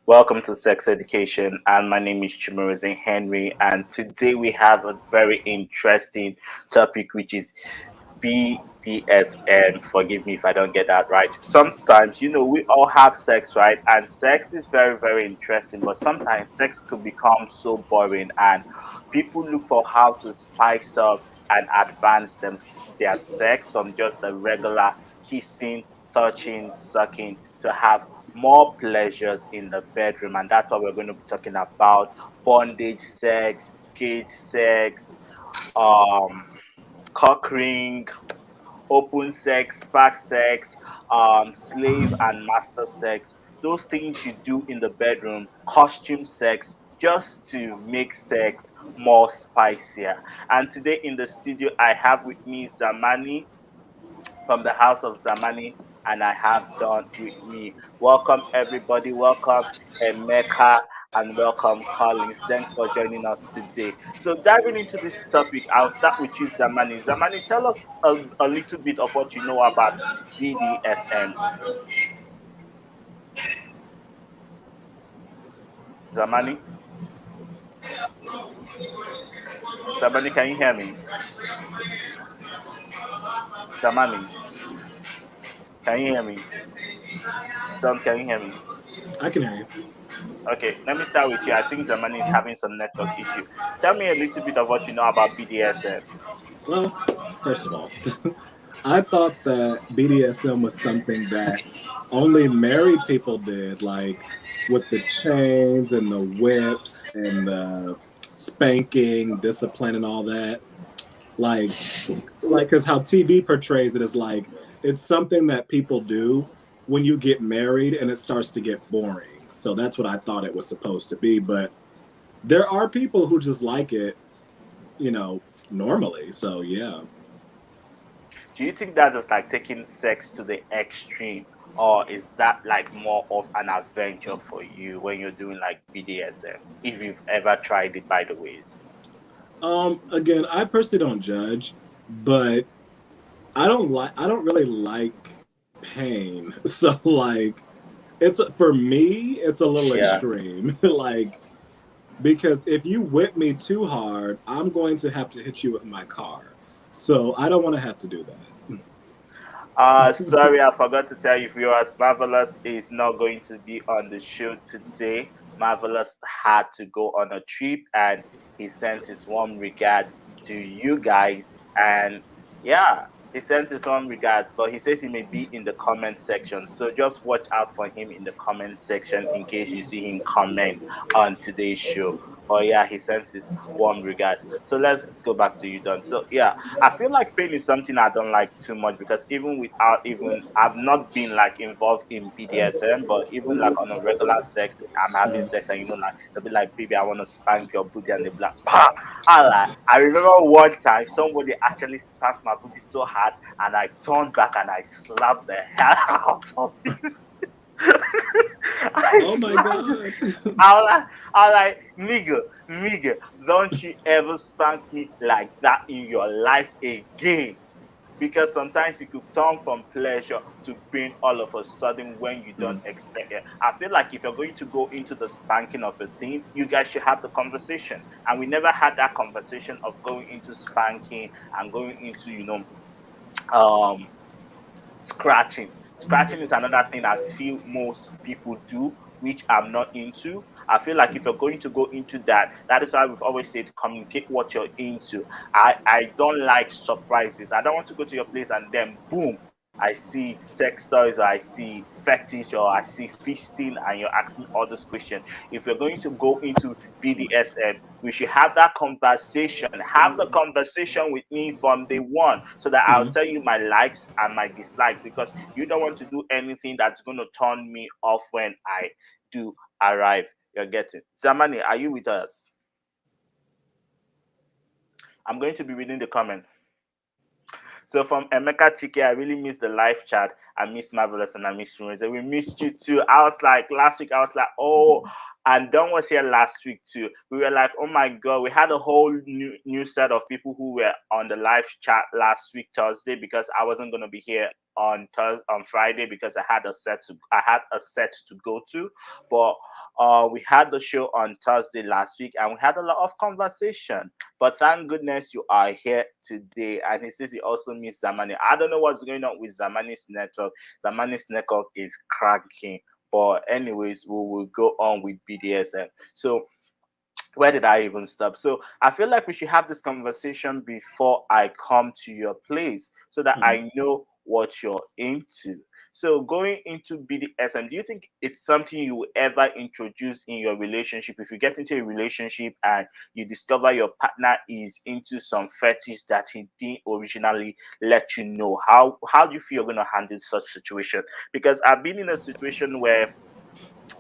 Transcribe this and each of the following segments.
Welcome to Sex Education, and my name is Chimarosin Henry. And today we have a very interesting topic, which is BDSM. Forgive me if I don't get that right. Sometimes, we all have sex, right? And sex is very, very interesting, but sometimes sex could become so boring, and people look for how to spice up and advance their sex from just a regular kissing, touching, sucking to have more pleasures in the bedroom. And that's what we're going to be talking about: bondage sex, cage sex, um, cock ring, open sex, spark sex, slave and master sex, those things you do in the bedroom, costume sex, just to make sex more spicier. And today in the studio, I have with me Zamani from the house of Zamani, and I have Don with me. Welcome, everybody. Welcome, Emeka, and welcome, Collins. Thanks for joining us today. So, diving into this topic, I'll start with you, Zamani. Zamani, tell us a little bit of what you know about BDSM. Zamani? Zamani, can you hear me? Zamani, can you hear me? Don, can you hear me? I can hear you. Okay, let me start with you. I think Zamani is having some network issue. Tell me a little bit of what you know about BDSM. Well, first of all, I thought that BDSM was something that only married people did, like with the chains and the whips and the spanking, discipline, and all that. Like, because how TV portrays it is like it's something that people do when you get married and it starts to get boring. So that's what I thought it was supposed to be. But there are people who just like it, normally. So yeah. Do you think that is like taking sex to the extreme, or is that like more of an adventure for you when you're doing like BDSM? If you've ever tried it, by the ways. Again, I personally don't judge, but I don't really like pain. So like it's for me, it's a little Yeah. extreme. Like because if you whip me too hard, I'm going to have to hit you with my car. So I don't want to have to do that. Sorry, I forgot to tell you, viewers, Marvelous is not going to be on the show today. Marvelous had to go on a trip, and he sends his warm regards to you guys. And yeah, he sends his warm regards, but he says he may be in the comment section. So just watch out for him in the comment section in case you see him comment on today's show. But yeah, he sends his warm regards. So let's go back to you, Don. So yeah, I feel like pain is something I don't like too much because even without even I've not been like involved in BDSM, but even like on a regular sex, I'm having Uh, sex and like they'll be like, baby, I want to spank your booty, and they'll be like, pa! I remember one time somebody actually spanked my booty so hard, and I turned back and I slapped the hell out of it. I oh my slapped. god. I was like, nigga, don't you ever spank me like that in your life again. Because sometimes it could turn from pleasure to pain all of a sudden when you don't Mm. expect it. I feel like if you're going to go into the spanking of a thing, you guys should have the conversation. And we never had that conversation of going into spanking and going into, um scratching. Scratching is another thing I feel most people do, which I'm not into. I feel like if you're going to go into that, that is why we've always said communicate what you're into. I don't like surprises. I don't want to go to your place and then boom, I see sex toys, or I see fetish, or I see feasting, and you're asking all those questions. If you're going to go into BDSM, we should have that conversation. Have the conversation with me from day one so that I'll Mm. tell you my likes and my dislikes, because you don't want to do anything that's going to turn me off when I do arrive. You're getting. Zamani, are you with us? I'm going to be reading the comment. So from Emeka Chike, I really miss the live chat. I miss Marvelous and I miss you. We missed you too. I was like last week, I was like, oh, and Don was here last week too. We were like, oh my god, we had a whole new set of people who were on the live chat last week Thursday because I wasn't gonna be here on Friday because I had a set to go to, but we had the show on Thursday last week and we had a lot of conversation. But thank goodness you are here today. And he says he also missed Zamani. I don't know what's going on with Zamani's network. Zamani's network is cracking. But anyways, we will go on with BDSM. So where did I even stop? So I feel like we should have this conversation before I come to your place so that Mhm. I know what you're into. So going into BDSM, do you think it's something you will ever introduce in your relationship? If you get into a relationship and you discover your partner is into some fetish that he didn't originally let you know, how do you feel you're going to handle such situation? Because I've been in a situation where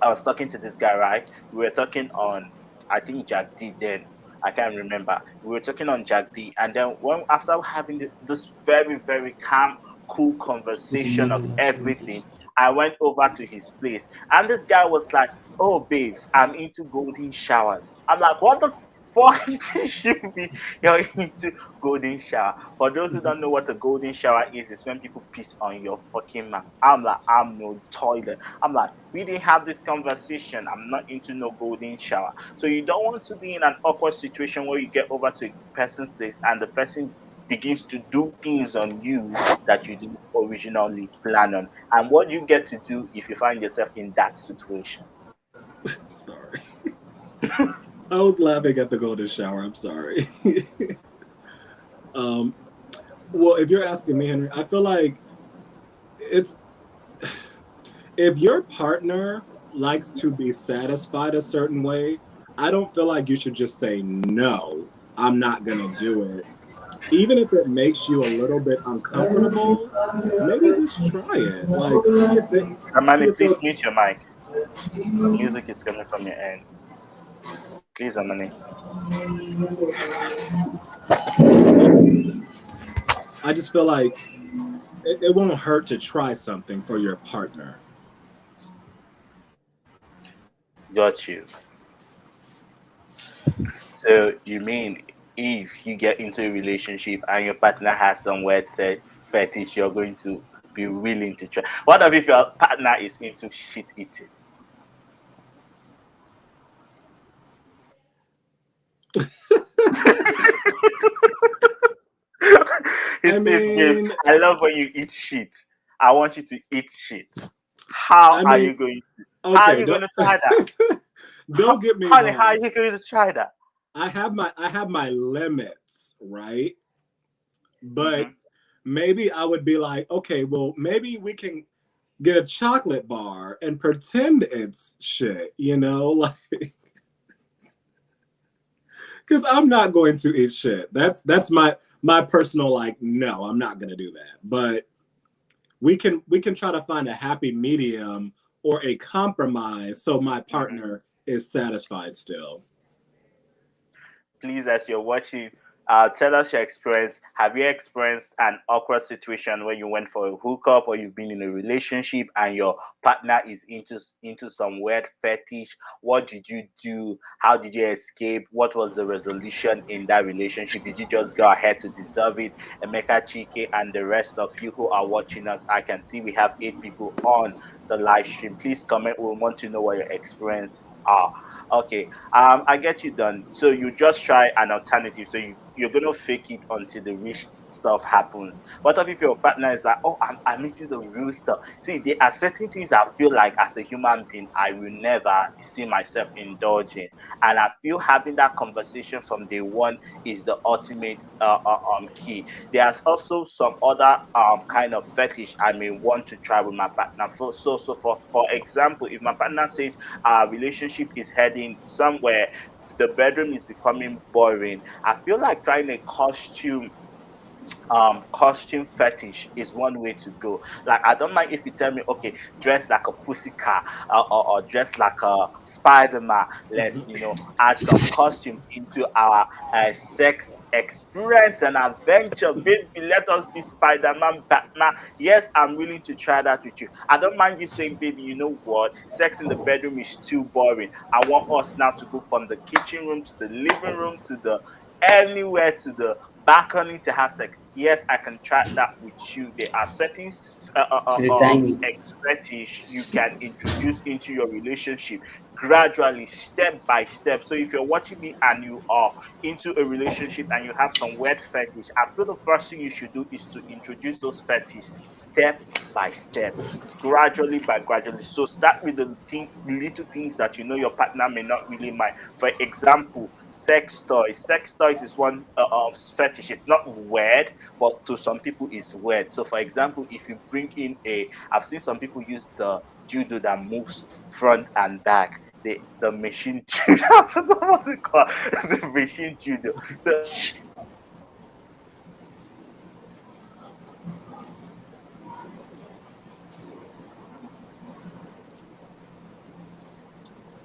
I was talking to this guy, right? We were talking on, I think Jack D then. I can't remember. We were talking on Jack D, and then when after having this very very calm, cool conversation of everything, I went over to his place, and this guy was like, "Oh, babes, I'm into golden showers." I'm like, "What the fuck is you be? You're into golden shower?" For those who don't know what a golden shower is, it's when people piss on your fucking mouth. I'm like, I'm no toilet. I'm like, we didn't have this conversation. I'm not into no golden shower. So you don't want to be in an awkward situation where you get over to a person's place and the person begins to do things on you that you didn't originally plan on. And what you get to do if you find yourself in that situation? Sorry. I was laughing at the golden shower. I'm sorry. um, well, if you're asking me, Henry, I feel like it's if your partner likes to be satisfied a certain way, I don't feel like you should just say no. I'm not gonna do it, even if it makes you a little bit uncomfortable. Maybe just try it. Like, see Amani, if please they'll. mute your mic. The music is coming from your end. Please, Amani. I just feel like it won't hurt to try something for your partner. Got you. So you mean if you get into a relationship and your partner has some weird fetish, you're going to be willing to try. What if your partner is into shit eating? He I says, "Babes, mean, I love when you eat shit. I want you to eat shit. How I are mean, you going? How are okay, you going to try that, don't get me honey? How are wrong. you going to try that?" I have my limits, right? But Hmm. maybe I would be like, okay, well, maybe we can get a chocolate bar and pretend it's shit, like because I'm not going to eat shit. That's my personal like. No, I'm not gonna do that. But we can try to find a happy medium or a compromise so my Hmm. partner is satisfied still. Please, as you're watching, tell us your experience. Have you experienced an awkward situation where you went for a hookup or you've been in a relationship and your partner is into some weird fetish? What did you do? How did you escape? What was the resolution in that relationship? Did you just go ahead to deserve it? Emeka Chike and the rest of you who are watching us, I can see we have 8 people on the live stream. Please comment. We want to know what your experience are. Okay, I get you done. So you just try an alternative. So you're gonna fake it until the real stuff happens. What if your partner is like, "Oh, I'm into the real stuff." See, there are certain things I feel like as a human being I will never see myself indulging, and I feel having that conversation from day one is the ultimate key. There's also some other kind of fetish I may want to try with my partner. For example, if my partner says our relationship is heading somewhere, the bedroom is becoming boring, I feel like trying a costume fetish is one way to go. Like, I don't mind if you tell me, okay, dress like a pussycat, or dress like a Spider-Man. Let's, Mhm. add some costume into our sex experience and adventure. Baby, let us be Spider-Man, Batman. Yes, I'm willing to try that with you. I don't mind you saying, baby, you know what, sex in the bedroom is too boring. I want us now to go from the kitchen room to the living room to the anywhere to the back on to have sex. Yes, I can track that with you. There are certain to the dining. fetish you can introduce into your relationship gradually, step by step. So if you're watching me and you are into a relationship and you have some weird fetish, I feel the first thing you should do is to introduce those fetish step by step, gradually by gradually. So start with the little things that you know your partner may not really mind. For example, sex toys. Sex toys is one fetish. It's not weird, but to some people it's weird. So for example, if you bring in I've seen some people use the judo that moves front and back. The machine judo. That's what it called. The machine judo. So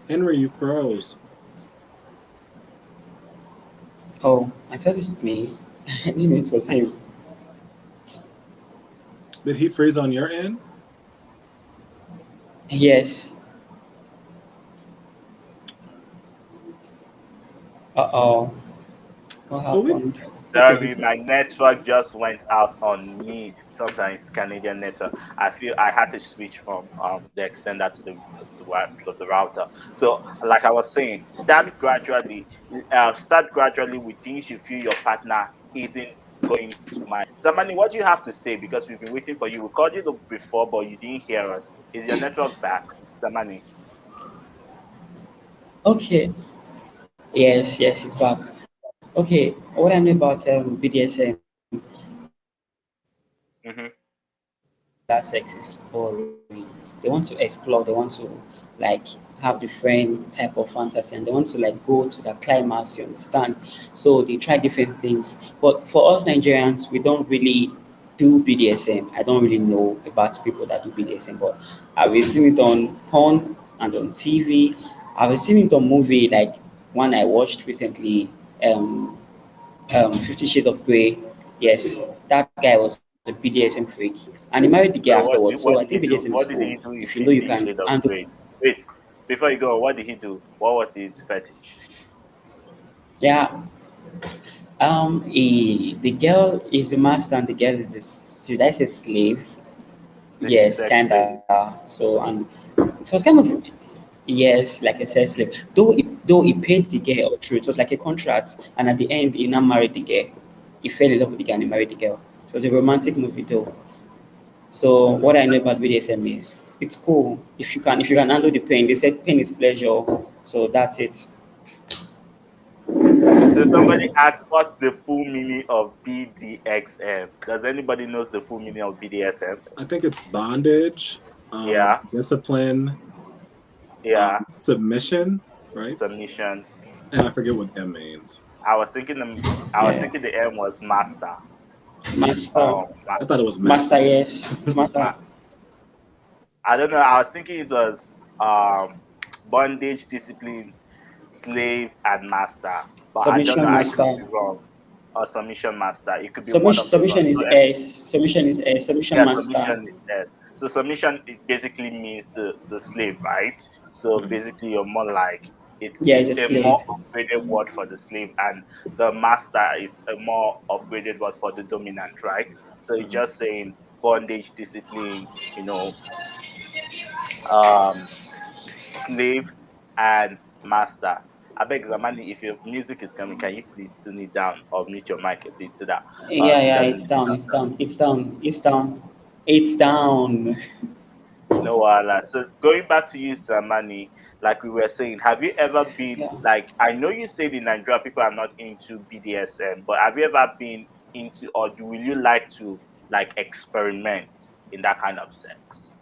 Henry, you froze. Oh, I thought it was me. I didn't know it was him. Did he freeze on your end? Yes. Uh-oh. What Well, we happened? okay. sorry, my network just went out on me. Sometimes Canadian network. I feel I had to switch from the extender to the router. So, like I was saying, start gradually. Start gradually with things you feel your partner isn't going to mind. Samani, what do you have to say? Because we've been waiting for you. We called you before, but you didn't hear us. Is your network back, Samani? Okay. Yes, yes, it's back. Okay, what I know about BDSM, Mm-hmm. that sex is boring. They want to explore, they want to like have different type of fantasy and they want to like go to the climax, you understand? So they try different things. But for us Nigerians, we don't really do BDSM. I don't really know about people that do BDSM, but I've seen it on porn and on TV. I've seen it on movie like one I watched recently, um 50 Shades of Grey. Yes, that guy was a BDSM freak, and he married the girl So afterwards. So I what think did he BDSM do? is What cool did he do if in you know you can 50 Shades of handle. Grey? Wait, before you go, what did he do? What was his fetish? Yeah, the girl is the master, and the girl is the should I say slave? The his Yes, sex slave. kinda. So and it was kind of yes, like a sex slave. Though he paid the girl through, it was like a contract, and at the end he now married the girl. He fell in love with the girl and he married the girl. It was a romantic movie though. So what I know about BDSM is it's cool if you can handle the pain. They said pain is pleasure, so that's it. So somebody asked, "What's the full meaning of BDXM?" Does anybody knows the full meaning of BDSM? I think it's bondage, Yeah, discipline, yeah. submission, right? Submission. And I forget what M means. I was thinking the I was Yeah, thinking the M was master. master, Um, I thought it was master. master. Yes, it's master. ma- I don't know. I was thinking it was bondage, discipline, slave, and master. But I don't know. Submission I could master. be wrong. Or submission master. It could be one of those Submission ones. is So S. Submission is S. Submission yeah, master. submission is S. So submission it basically means the slave, right? So Mhm. basically, you're more like Yeah, he's it's a a slave. more upgraded word for the slave, and the master is a more upgraded word for the dominant, right? So it's Mhm. just saying bondage, discipline, you know, um, slave and master. I beg Zamani, if your music is coming, can you please tune it down or mute your mic a bit so that Yeah, it yeah, doesn't it's make down. It's background. down. It's down. It's down. It's down. No, so going back to you, Samani, like we were saying, have you ever been Yeah. like I know you said in Nigeria people are not into BDSM, but have you ever been into or will you like to like experiment in that kind of sex?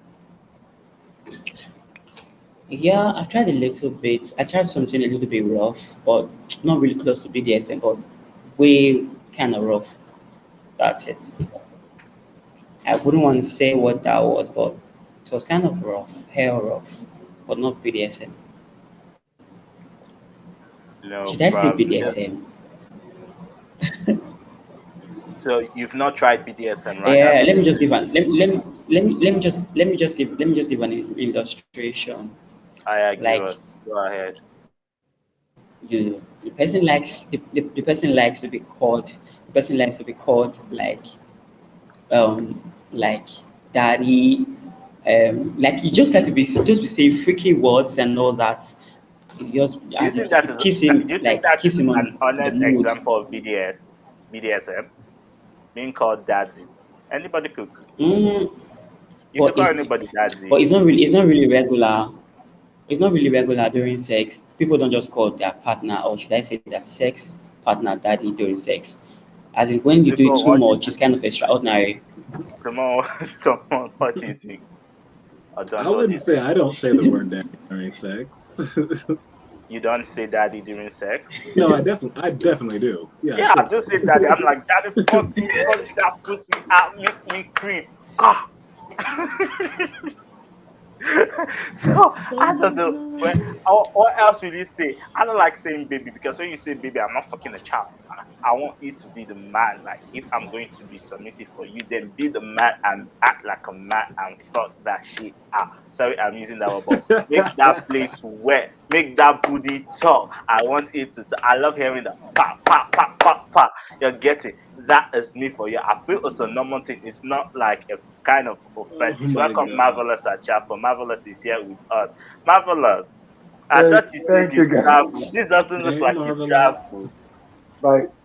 Yeah, I've tried a little bit. I tried something a little bit rough, but not really close to BDSM, but way kind of rough. That's it. I wouldn't want to say what that was, but it was kind of rough, hell rough, but not BDSM. No Should I say problem. Just BDSM? so you've not tried BDSM, right? That's Yeah, what let you're me just saying. give an let me just give an illustration. I agree Like us. Go ahead. the person likes to be called the person likes to be called like daddy, like he just like to be just be saying freaky words and all that. It just Do you and think it, that it is keeps do you him think like that keeps is him an on the honest mood. example of BDSM being called daddy? Anybody could Mm, you could but call it's anybody but daddy. it's not really regular. It's not really regular during sex. People don't just call their partner, or should I say their sex partner, daddy during sex. As in, when you So do it go on, too what do you much, it's think? kind of extraordinary. Tomorrow, tomorrow, what do you think? Or I don't what do wouldn't you say think? I don't say the word daddy during sex. You don't say daddy during sex? No, I definitely do. Yeah, Yeah, I sure. do say daddy. I'm like, daddy, fuck me, fuck that pussy out, make me cream. Ah. So Oh I don't my know. Well, god. what else will you say? I don't like saying baby because when you say baby, I'm not fucking a child. I want you to be the man. Like if I'm going to be submissive for you, then be the man and act like a man and fuck that shit out. Sorry, I'm using that word, but make that place wet. Make that booty talk. I want it to. I love hearing the pa pa pa pa pa. You're getting that is me for you. I feel it's a normal thing. It's not like a kind of a Oh fetish. my Welcome, god. Marvelous at chat. For Marvelous is here with us. Marvelous. I Thank, thought you said thank you you, guys. traveled. This doesn't look Hey, like you Marvelous. traveled.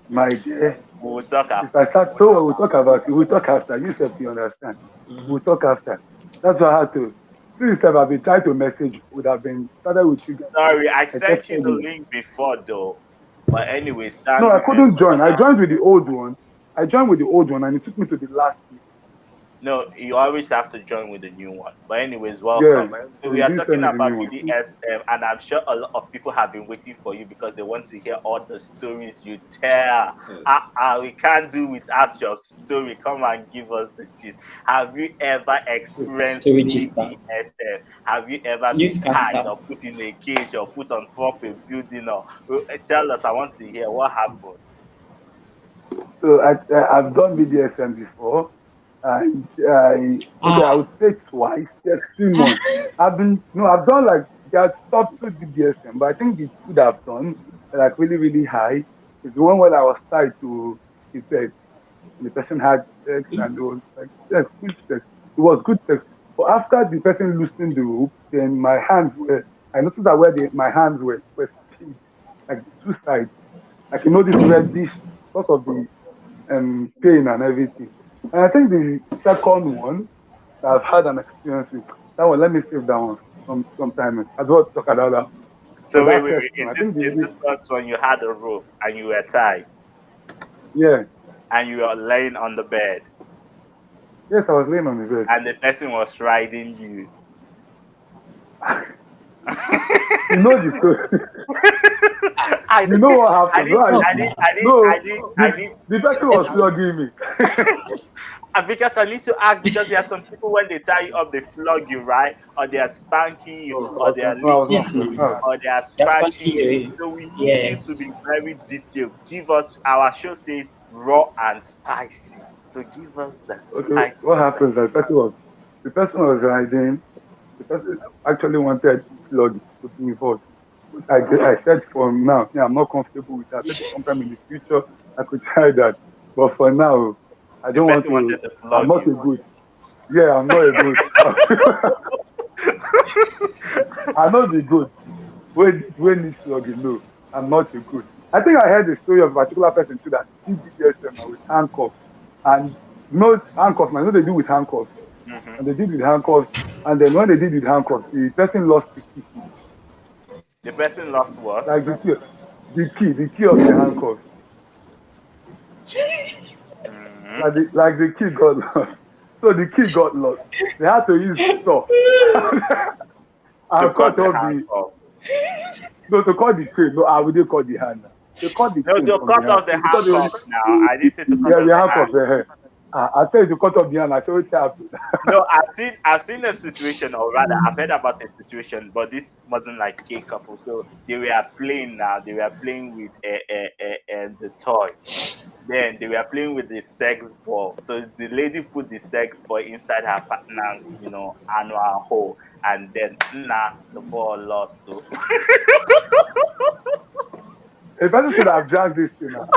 My dear, We'll talk if I after. start, so we'll talk about it. We'll talk after. You said you understand. Hmm. We'll talk after. That's what I had to. Since I've been trying to message, would have been started with you guys. Sorry, I I sent you texted the you. link before though. But anyway, No, stand I witness couldn't to join. what I joined happened. with the old one. I joined with the old one, and it took me to the last link. No, you always have to join with the new one. But anyways, welcome. Yeah, So so we you are didn't talking send me the about new one. BDSM, and I'm sure a lot of people have been waiting for you because they want to hear all the stories you tell. Yes. We can't do without your story. Come and give us the gist. Have you ever experienced Story gister. BDSM? Have you ever been tied Newscaster. or put in a cage or put on top of a building? Or tell us. I want to hear what happened. So I've done BDSM before, and okay, I Ah, would say twice. There's 3 months. I've done like there's subtle BDSM, but I think the two that I've done like really really high is the one where I was tied to the bed and the person had sex and it was like sex, good sex. It was good sex. But after the person loosened the rope, then my hands were. I noticed that where my hands were split, like the two sides, like this reddish because of the pain and everything. And I think the second one that I've had an experience with, that one, let me save that one sometime. I don't talk about that. So But wait, that wait, first wait. one, In I this think in this first one, you had a rope and you were tied yeah, and you were laying on the bed yes, I was laying on the bed. and the person was riding you. You know the story. I You know need, what I happened, need, right? talk I need, now. I need, No, I need, I the, need. the person was Let's flogging me. Because I need to ask because there are some people when they tie you up, they flog you, right? Or they are spanking you, No, or they are no, I was licking not yes you, flogging. now. No. or they are That's scratching funky. you. Eh? So we need you Yeah. to be very detailed. Give us our show says raw and spicy. So give us the Okay, spicy. what happens? That the person was riding. The person actually wanted flogging to be involved. I said for now, yeah, I'm not comfortable with that. I said sometime in the future I could try that. But for now, I The don't want person to. wanted to I'm flog not a you. good. Yeah, I'm not a good. I'm not a good. When need flogging? No, I'm not a good. I think I heard the story of a particular person too that did BDSM with handcuffs and no handcuffs. I know they do with handcuffs Hmm. and they did with handcuffs. And then when they did with handcuffs, the person lost the key, The person lost what? like the key of the handcuffs. Hmm. Like the key got lost. So the key got lost. They had to use saw To and cut cut the off hand the off. no to cut the chain. No, how would they cut the hand now? They cut the No, chain to from the cut hand. off the Because they handcuff now. I didn't say to cut yeah, off the the handcuff hand. the hair. I said to cut off the hand. I said what happened. No, I've seen a situation, or rather, I've heard about a situation, but this wasn't like gay couple. So they were playing now. They were playing with the toy. Then they were playing with the sex ball. So the lady put the sex ball inside her partner's, annual hole, and then the ball lost. So A person should have dragged this thing now.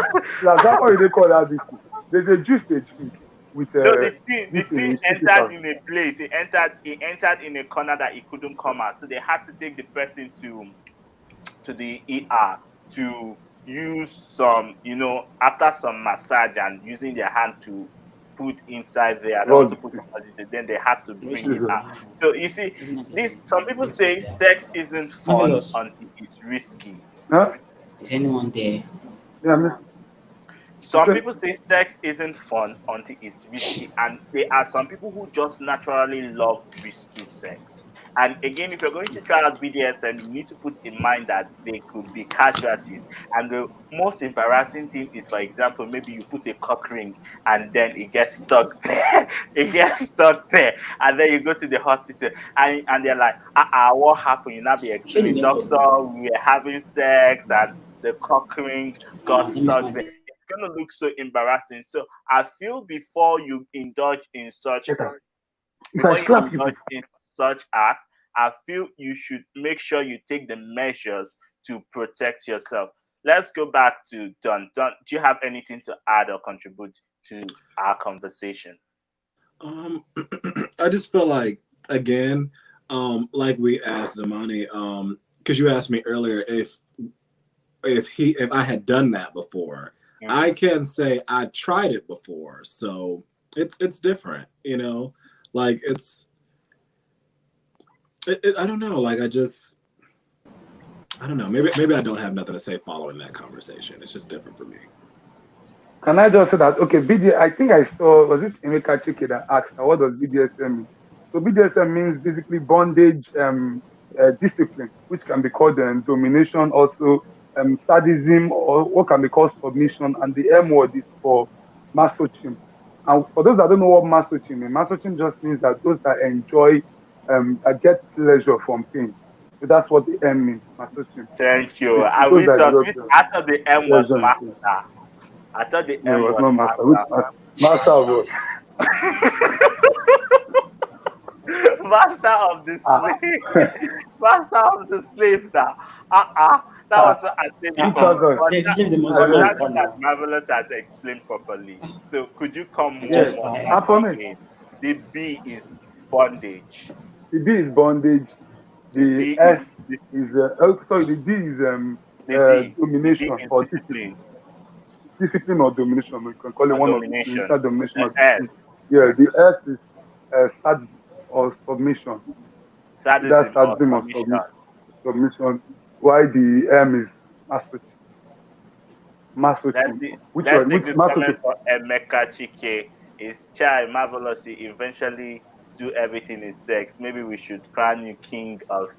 That's how they call that this thing. They juice they drink with No, the this thing, thing they shoot it entered out. in a place. It entered in a corner that it couldn't come out. So they had to take the person to the ER to use some, after some massage and using their hand to put inside there. I don't want Rod, to put on this, then they had to Which bring it Jesus. out. one? So you see, this some people This was say there. sex isn't fun Marvelous. until it's risky. Huh? Is anyone there? Yeah, I mean, you Some said, people say sex isn't fun until it's risky, and there are some people who just naturally love risky sex. And again, if you're going to try out BDSM, you need to put in mind that there could be casualties. And the most embarrassing thing is, for example, maybe you put a cock ring and then it gets stuck there. It gets stuck there. And then you go to the hospital and they're like, what happened? You now be Show the explaining, method. doctor, we were having sex and the cock ring got Let me stuck stand there. there. It's going to look so embarrassing. So I feel before you indulge in such if I, if I before you slap you, indulge in such act, I feel you should make sure you take the measures to protect yourself. Let's go back to Don. Don, do you have anything to add or contribute to our conversation? Um, I just feel like again, like we asked Zamani, because you asked me earlier if I had done that before. I Mm-hmm. can say I tried it before, so it's different, you know. Like I don't know. Like I don't know. Maybe I don't have nothing to say following that conversation. It's just different for me. can I just say that, okay, I think I saw, was it Emeka Chike that asked, what does BDSM mean? So BDSM means basically bondage, discipline, which can be called domination, also sadism, or what can be called submission. And the M word is for masochism. And for those that don't know what masochism means, masochism just means that those that enjoy, that get pleasure from pain. So that's what the M means, masochism. Thank So you. it's I those we that thought enjoy I thought the M was pleasure in pain. master. I thought the No, it M was was not master. Which master. master? Master of what? Master of the Ah, slave. Master of the slave now. That ah, was so which atypical. one? But There's leave the most but now master that now. Marvelous has explained properly. So could you come Yes. one Just more tired. time And for me, again? The B is bondage. the D is bondage. The The D is S is sorry. The D is the D domination is or discipline. discipline Discipline or domination. We can call it or one of the two. domination. Either domination The or discipline. S, Yeah. The S is sadism or submission. Either sadism or sadism or submission. submission. Why the M is masochism. Let's Masochism. see, Which let's one? take Which this comment masochism? for Emeka Chike. Is child marvelous? He eventually do everything in sex. Maybe we should crown you king of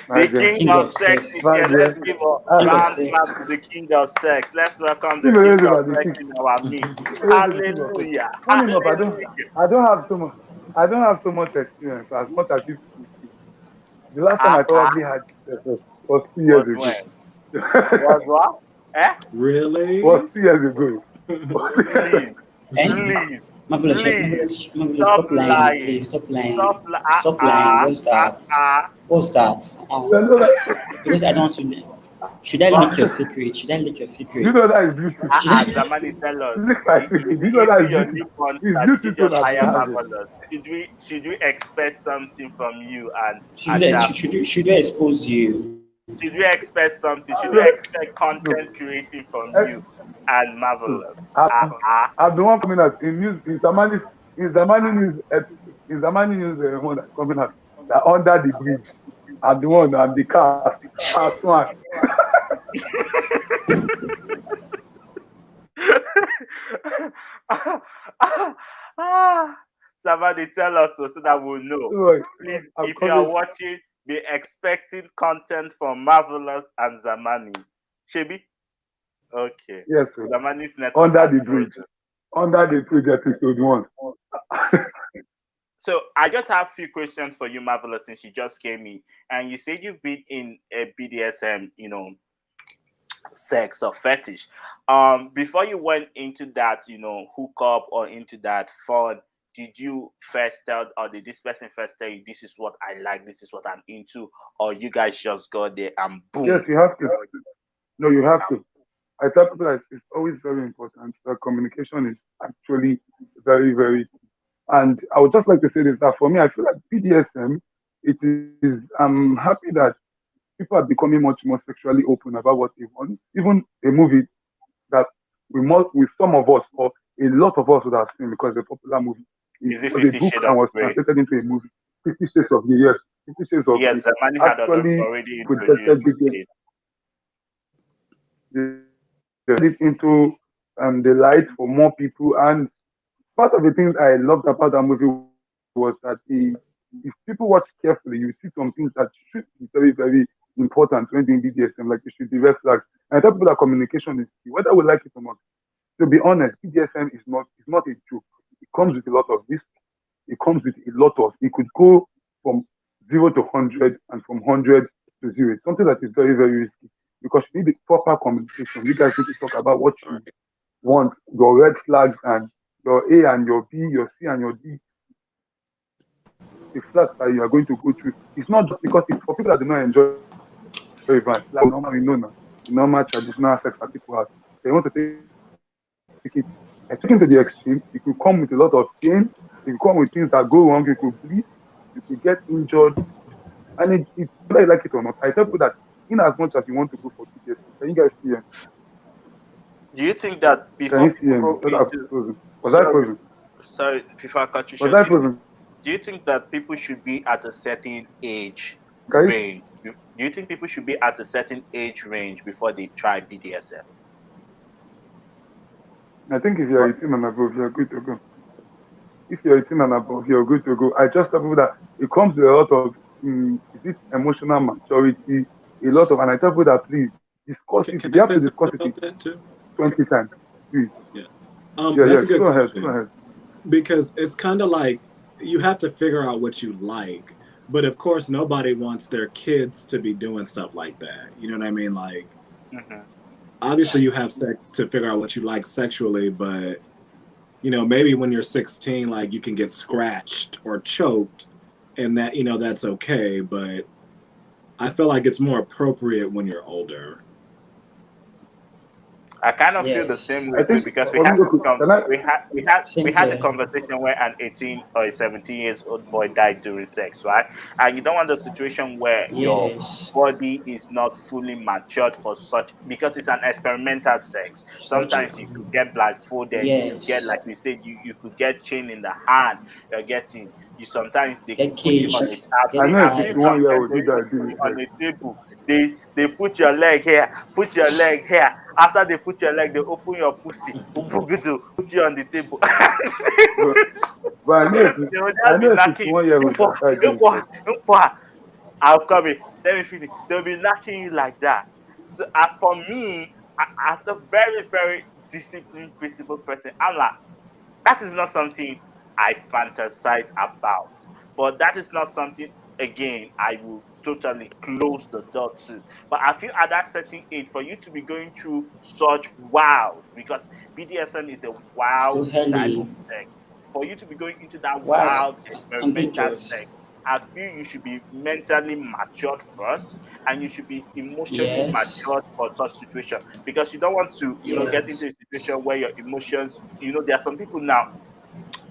My the dear. king King of of sex sex. is My here. Let's dear. give a King of Ah, round clap to sex. the king of sex. Let's welcome the you know, king of about the sex king. in our midst. The king of sex. Hallelujah! Funny enough, Hallelujah! I don't have so much. I don't have so much experience as much as you people think. The last time I Ah, probably had sex was 2 years was ago. when? Was what? Eh? Really? Was 2 years ago. Please, Eh? please, Marvelous, please, stop stop lying, lying. please. Stop lying. Stop. Stop lying. What's that? What's that? You know that, Because I don't want to. Should I leak your secret? Should I leak your do you secret? know that is Bluetooth? Should I? Zamani, tell us. Look my secret. Do you know Is that it is your Bluetooth? new contract? It's Did you Bluetooth phone just I've been hire having. Marvelous? Should we expect something from you and Should, should I expose you? should we expect something? Should we No, expect no. content creating from Eh, you and no. Marvelous? I've, Ah ah. I've been one coming out in news in Zamani news episode in Zamani news one that's coming out that under the bridge. I'm the one. I'm the cast one. Somebody tell us so that we'll know. Don't worry, Please, I'm if you are coming. watching, be expecting content from Marvelous and Zamani. Shebi? Okay. Yes, sir. Zamani's network Under has the bridge. frozen. Under the bridge episode one. So I just have a few questions for you, Marvelous, since you just came in. And you said you've been in a BDSM, sex or fetish. Before you went into that, hookup or into that fun, did you first tell, or did this person first tell you this is what I like, this is what I'm into, or you guys just got there and Yes, boom? you have to. No, you have to. I tell people that it's always very important that communication is actually very, very. And I would just like to say this that for me, I feel like BDSM, it is. I'm happy that people are becoming much more sexually open about what they want. Even a movie that with some of us or a lot of us would have seen because the popular movie. It Is it was a 50 book Shades and of was Grey? translated into a movie. 50 Shades of Grey, yes. 50 Shades of Grey Yes, the money had actually already projected introduced BDSM it. it into the light for more people. And part of the things I loved about that movie was that if people watch carefully, you see some things that should be very, very important when doing BDSM. Like it should be red flags. And I tell people that communication is key, whether we like it or not. To be honest, BDSM is not a joke. It comes with a lot of risk. It comes with a lot of. It could go from 0 to 100 and from 100 to 0. It's something that is very, very risky because you need the proper communication. You guys need to talk about what All you right. want, your red flags and your A and your B, your C and your D, the flags that you are going to go through. It's not just because it's for people that do not enjoy violence. Like normal, we know now, the normal traditional sex that people have. They want to take it. I took it to the extreme. It could come with a lot of pain. It could come with things that go wrong. You could bleed. You could get injured. And whether you like it or not, I tell people that in as much as you want to go for BDSM, can you guys see me? Do you think that Can before you see people me? go Whether I've into frozen. Was I sorry, frozen? sorry, before I cut you Was short, I frozen? do you think that people should be at a certain age Can you? range? Do you think people should be at a certain age range before they try BDSM? I think if you're 18 and above, you're good to go. If you're 18 and above, you're good to go. I just tell people that it comes with a lot of, is it emotional maturity? A lot of, and I tell people that please discuss it. Can If I you have say to something discuss it about that too? 20 times, please. Yeah. Yeah, That's yeah. a good Go ahead. Go question ahead. because it's kind of like you have to figure out what you like, but of course, nobody wants their kids to be doing stuff like that. You know what I mean? Like, Hmm. obviously, you have sex to figure out what you like sexually, but maybe when you're 16, like you can get scratched or choked, and that's okay. But I feel like it's more appropriate when you're older. I kind of feel the Yes. same I way too think because for me, okay, can I? we Same had the here. conversation where an 18 or a 17 years old boy died during sex, right? And you don't want the situation where your Yes. body is not fully matured for such because it's an experimental sex. Such. Sometimes you could get blindfolded, you get Yes. like we said, you could get chain in the hand, you're getting you sometimes they Get could put you on a caged. I I've Get seen know a I've seen tied. some 51-year girls old they who even died put during you on sex. a table. They put your leg here, put your leg here. After they put your leg, they open your pussy, put you on the table. But, but They will I just be know a knocking 51-year-old you. that died during Impo, sex. impo. I'll come in. Let me finish. They'll be knocking you like that. So for me, as a very, very disciplined, principled person, I'm like, that is not something I fantasize about. But that is not something, again, I will totally close the door to. But I feel at that certain age, for you to be going through such wild, because BDSM is a It's too wild type of early. sex, for you to be going into that Wow. wild I'm experimental dangerous. sex, I feel you should be mentally matured first and you should be emotionally Yes. matured for such situation because you don't want to, get into Yes. a situation where your emotions, there are some people now,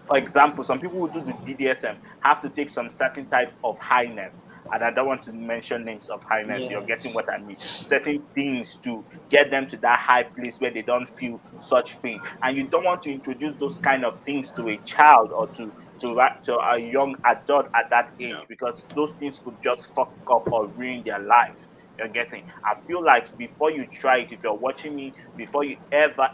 for example, some people who do the BDSM have to take some certain type of highness. And I don't want to mention names of highness. You're getting Yes. what I mean. Certain things to get them to that high place where they don't feel such pain. And you don't want to introduce those kind of things to a child or to a young adult at that Yeah. age because those things could just fuck up or ruin their life. You're getting. I feel like before you try it, if you're watching me, before you ever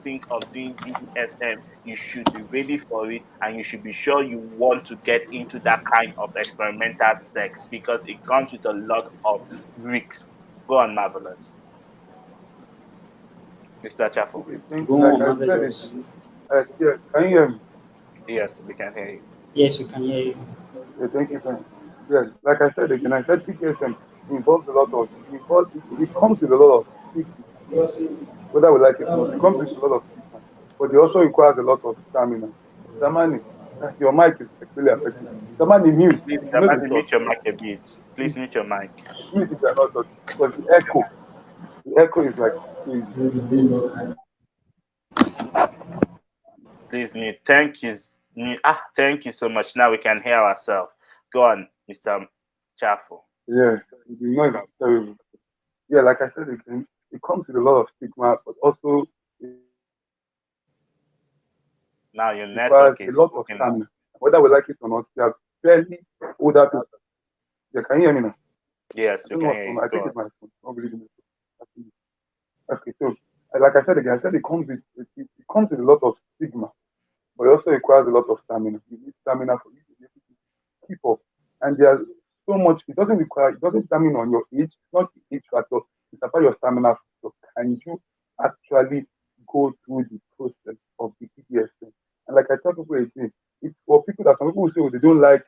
think of doing BDSM, you should be ready for it and you should be sure you want to get into that kind of experimental sex because it comes with a lot of risks. Go on, Marvelous. Mr. Chaffo. Okay, thank you. Go Like on, I said marvelous. again, yeah, can you hear me? Yes, we can hear you. Yes, we can hear you. Yeah, thank you, friend. Yes, like I said again, I said PTSM involves a lot of, it comes with a lot of stigma, whether we like it or not. It comes with a lot of stigma, but it also requires a lot of stamina. Samani, your mic is really affecting. Samani, mute. Please, You know the somebody talk. mute your mic a bit. Mute Please mute your mic. mute if you are not talking because the echo. The echo is like crazy. Please mute. Thank you. Thank you so much. Now we can hear ourselves. Go on, Mr. Chaffo. Yeah, the noise is terrible. Yeah, like I said again, it comes with a lot of stigma, but also it Now your requires network a is lot of broken up. stamina. Whether we like it or not, we are fairly older people. Yeah, can you hear me now? I Yes, we don't know can what's hear going you. on. I Go think on. it's my phone. Not really the network. Okay, so like I said again, I said it comes with a lot of stigma, but it also requires a lot of stamina. You need stamina for you to be able to keep up. And there's so much. It doesn't determine on your age. It's not the age factor. It's about your stamina factor. Can you actually go through the process of the BDSM? And like I tell people again, it's for people that some people say, oh, they don't like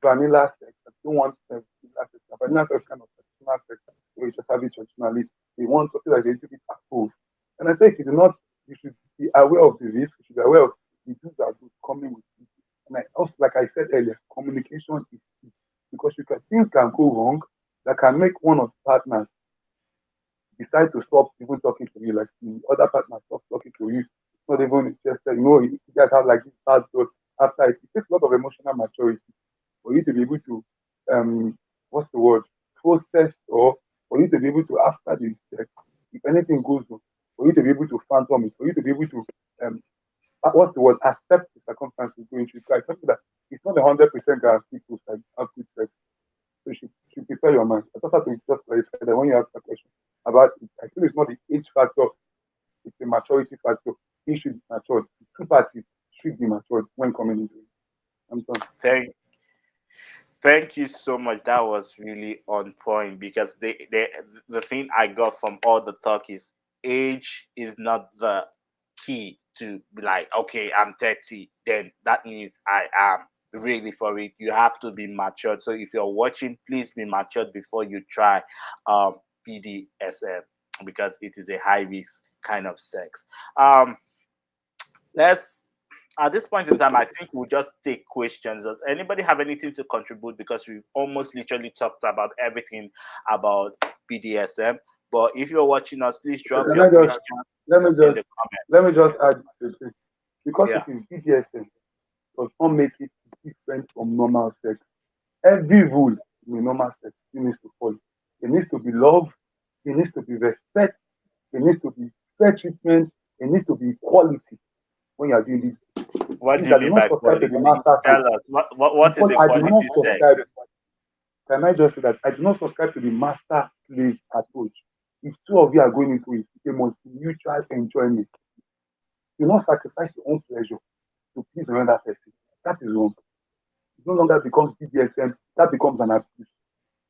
vanilla sex. They don't want vanilla sex. Vanilla sex kind of traditional sex. Where you just have it traditionally. They want something like a little bit approved. And I say, if you do not, you should be aware of the risk. You should be aware of the do's that do coming with it. And also, like I said earlier, communication is key because things can go wrong that can make one of the partners decide to stop even talking to you, like the other partner stops talking to you. It's not even interested. You guys have like this bad blood after it. It takes a lot of emotional maturity for you to be able to, what's the word, process or for you to be able to, after the sex, if anything goes wrong, for you to be able to phantom it, for you to be able to, what's the word, accept the circumstances going through. I tell you that it's not 100% guarantee to like, have good sex. So you should prepare your mind. I just have to just clarify that when you ask a question about it, I feel it's not the age factor, it's a maturity factor. He should be matured. The two parties should be matured when coming into it. I'm done. Thank Thank you so much. That was really on point because the thing I got from all the talk is age is not the key to be like, okay, I'm 30, then that means I am really for it. You have to be matured. So if you're watching, please be matured before you try um BDSM because it is a high risk kind of sex. Let's At this point in time, I think we'll just take questions. Does anybody have anything to contribute? Because we've almost literally talked about everything about BDSM. But if you're watching us, please drop Can your I just question let me in just the comment. let me just add to this because it Yeah. is BDSM does not make it different from normal sex. Every rule in a normal sex you needs to follow. It needs to be love, it needs to be respect, it needs to be fair treatment, it needs to be equality when you are doing this. What Please, do you I do mean not by subscribe to quality? the master Tell slave us what is because the I do not quality subscribe. sex? Can I just say that I do not subscribe to the master slave approach? If two of you are going into it, there must be mutual enjoyment. Do not sacrifice your own pleasure to please another person. That is wrong. It no longer becomes BDSM, that becomes an abuse.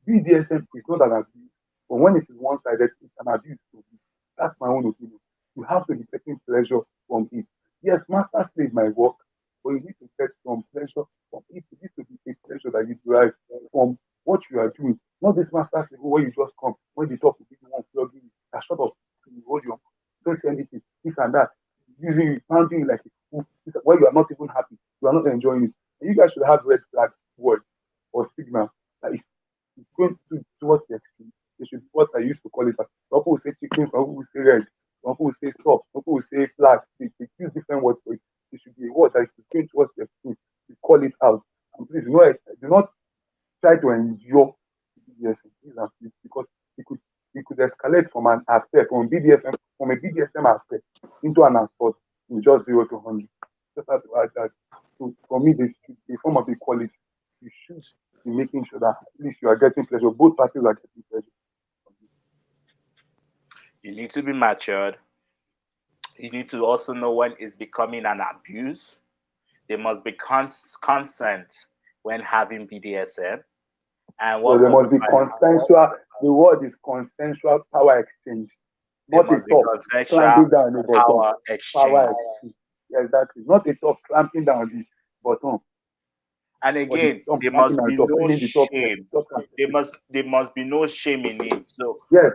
BDSM is not an abuse, but when it is one sided, it's an abuse to me. That's my own opinion. You have to be taking pleasure from it. Yes, master slave might work, but you need to get some pleasure from it. It needs to be a pleasure that you derive from what you are doing. Not this master slave where you just come, when you talk to people, one plug in, shut up, you hold your, don't say anything, this and that, using you, pounding you like a fool, where you are not even happy, you are not enjoying it. And you guys should have red flags word or signal that if it's going towards the extreme, it should be what I used to call it. Some people will say chicken, some people will say red, some people will say stop, some people will say flag. They use different words for it. It should be a word that is going towards the extreme. You call it out. And please do not try to endure BDSM. Please, because it could escalate from an affair, from a BDSM affair into an assault in just 0 to 100. Just have to add that. So for me, this should be a form of equality. You should be making sure that at least you are getting pleasure. Both parties are getting pleasure. You need to be matured. You need to also know when it's becoming an abuse. There must be consent when having BDSM. And So what there was the must be final? consensual. The word is consensual power exchange, There not a must be talk consensual clamping down the bottom. power Power exchange. exchange. Yeah, exactly. Not a talk clamping down the bottom, And or the again, thumb there clamping must on the be top, no ending the top here. shame. Top clamping. There must be no shame in it. Yes,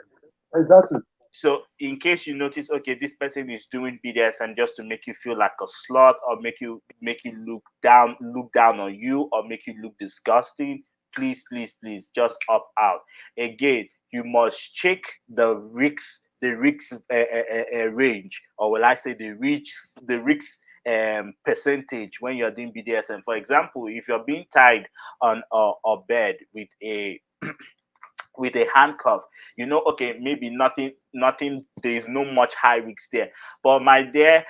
exactly. So in case you notice, okay, this person is doing BDSM just to make you feel like a slut or make you look down on you or make you look disgusting, please, please, please just opt out. Again, you must check the risk range, or will I say the risk percentage when you're doing BDSM. For example, if you're being tied on a bed with a handcuff, okay, maybe nothing, there is no much high risk there. But my dear,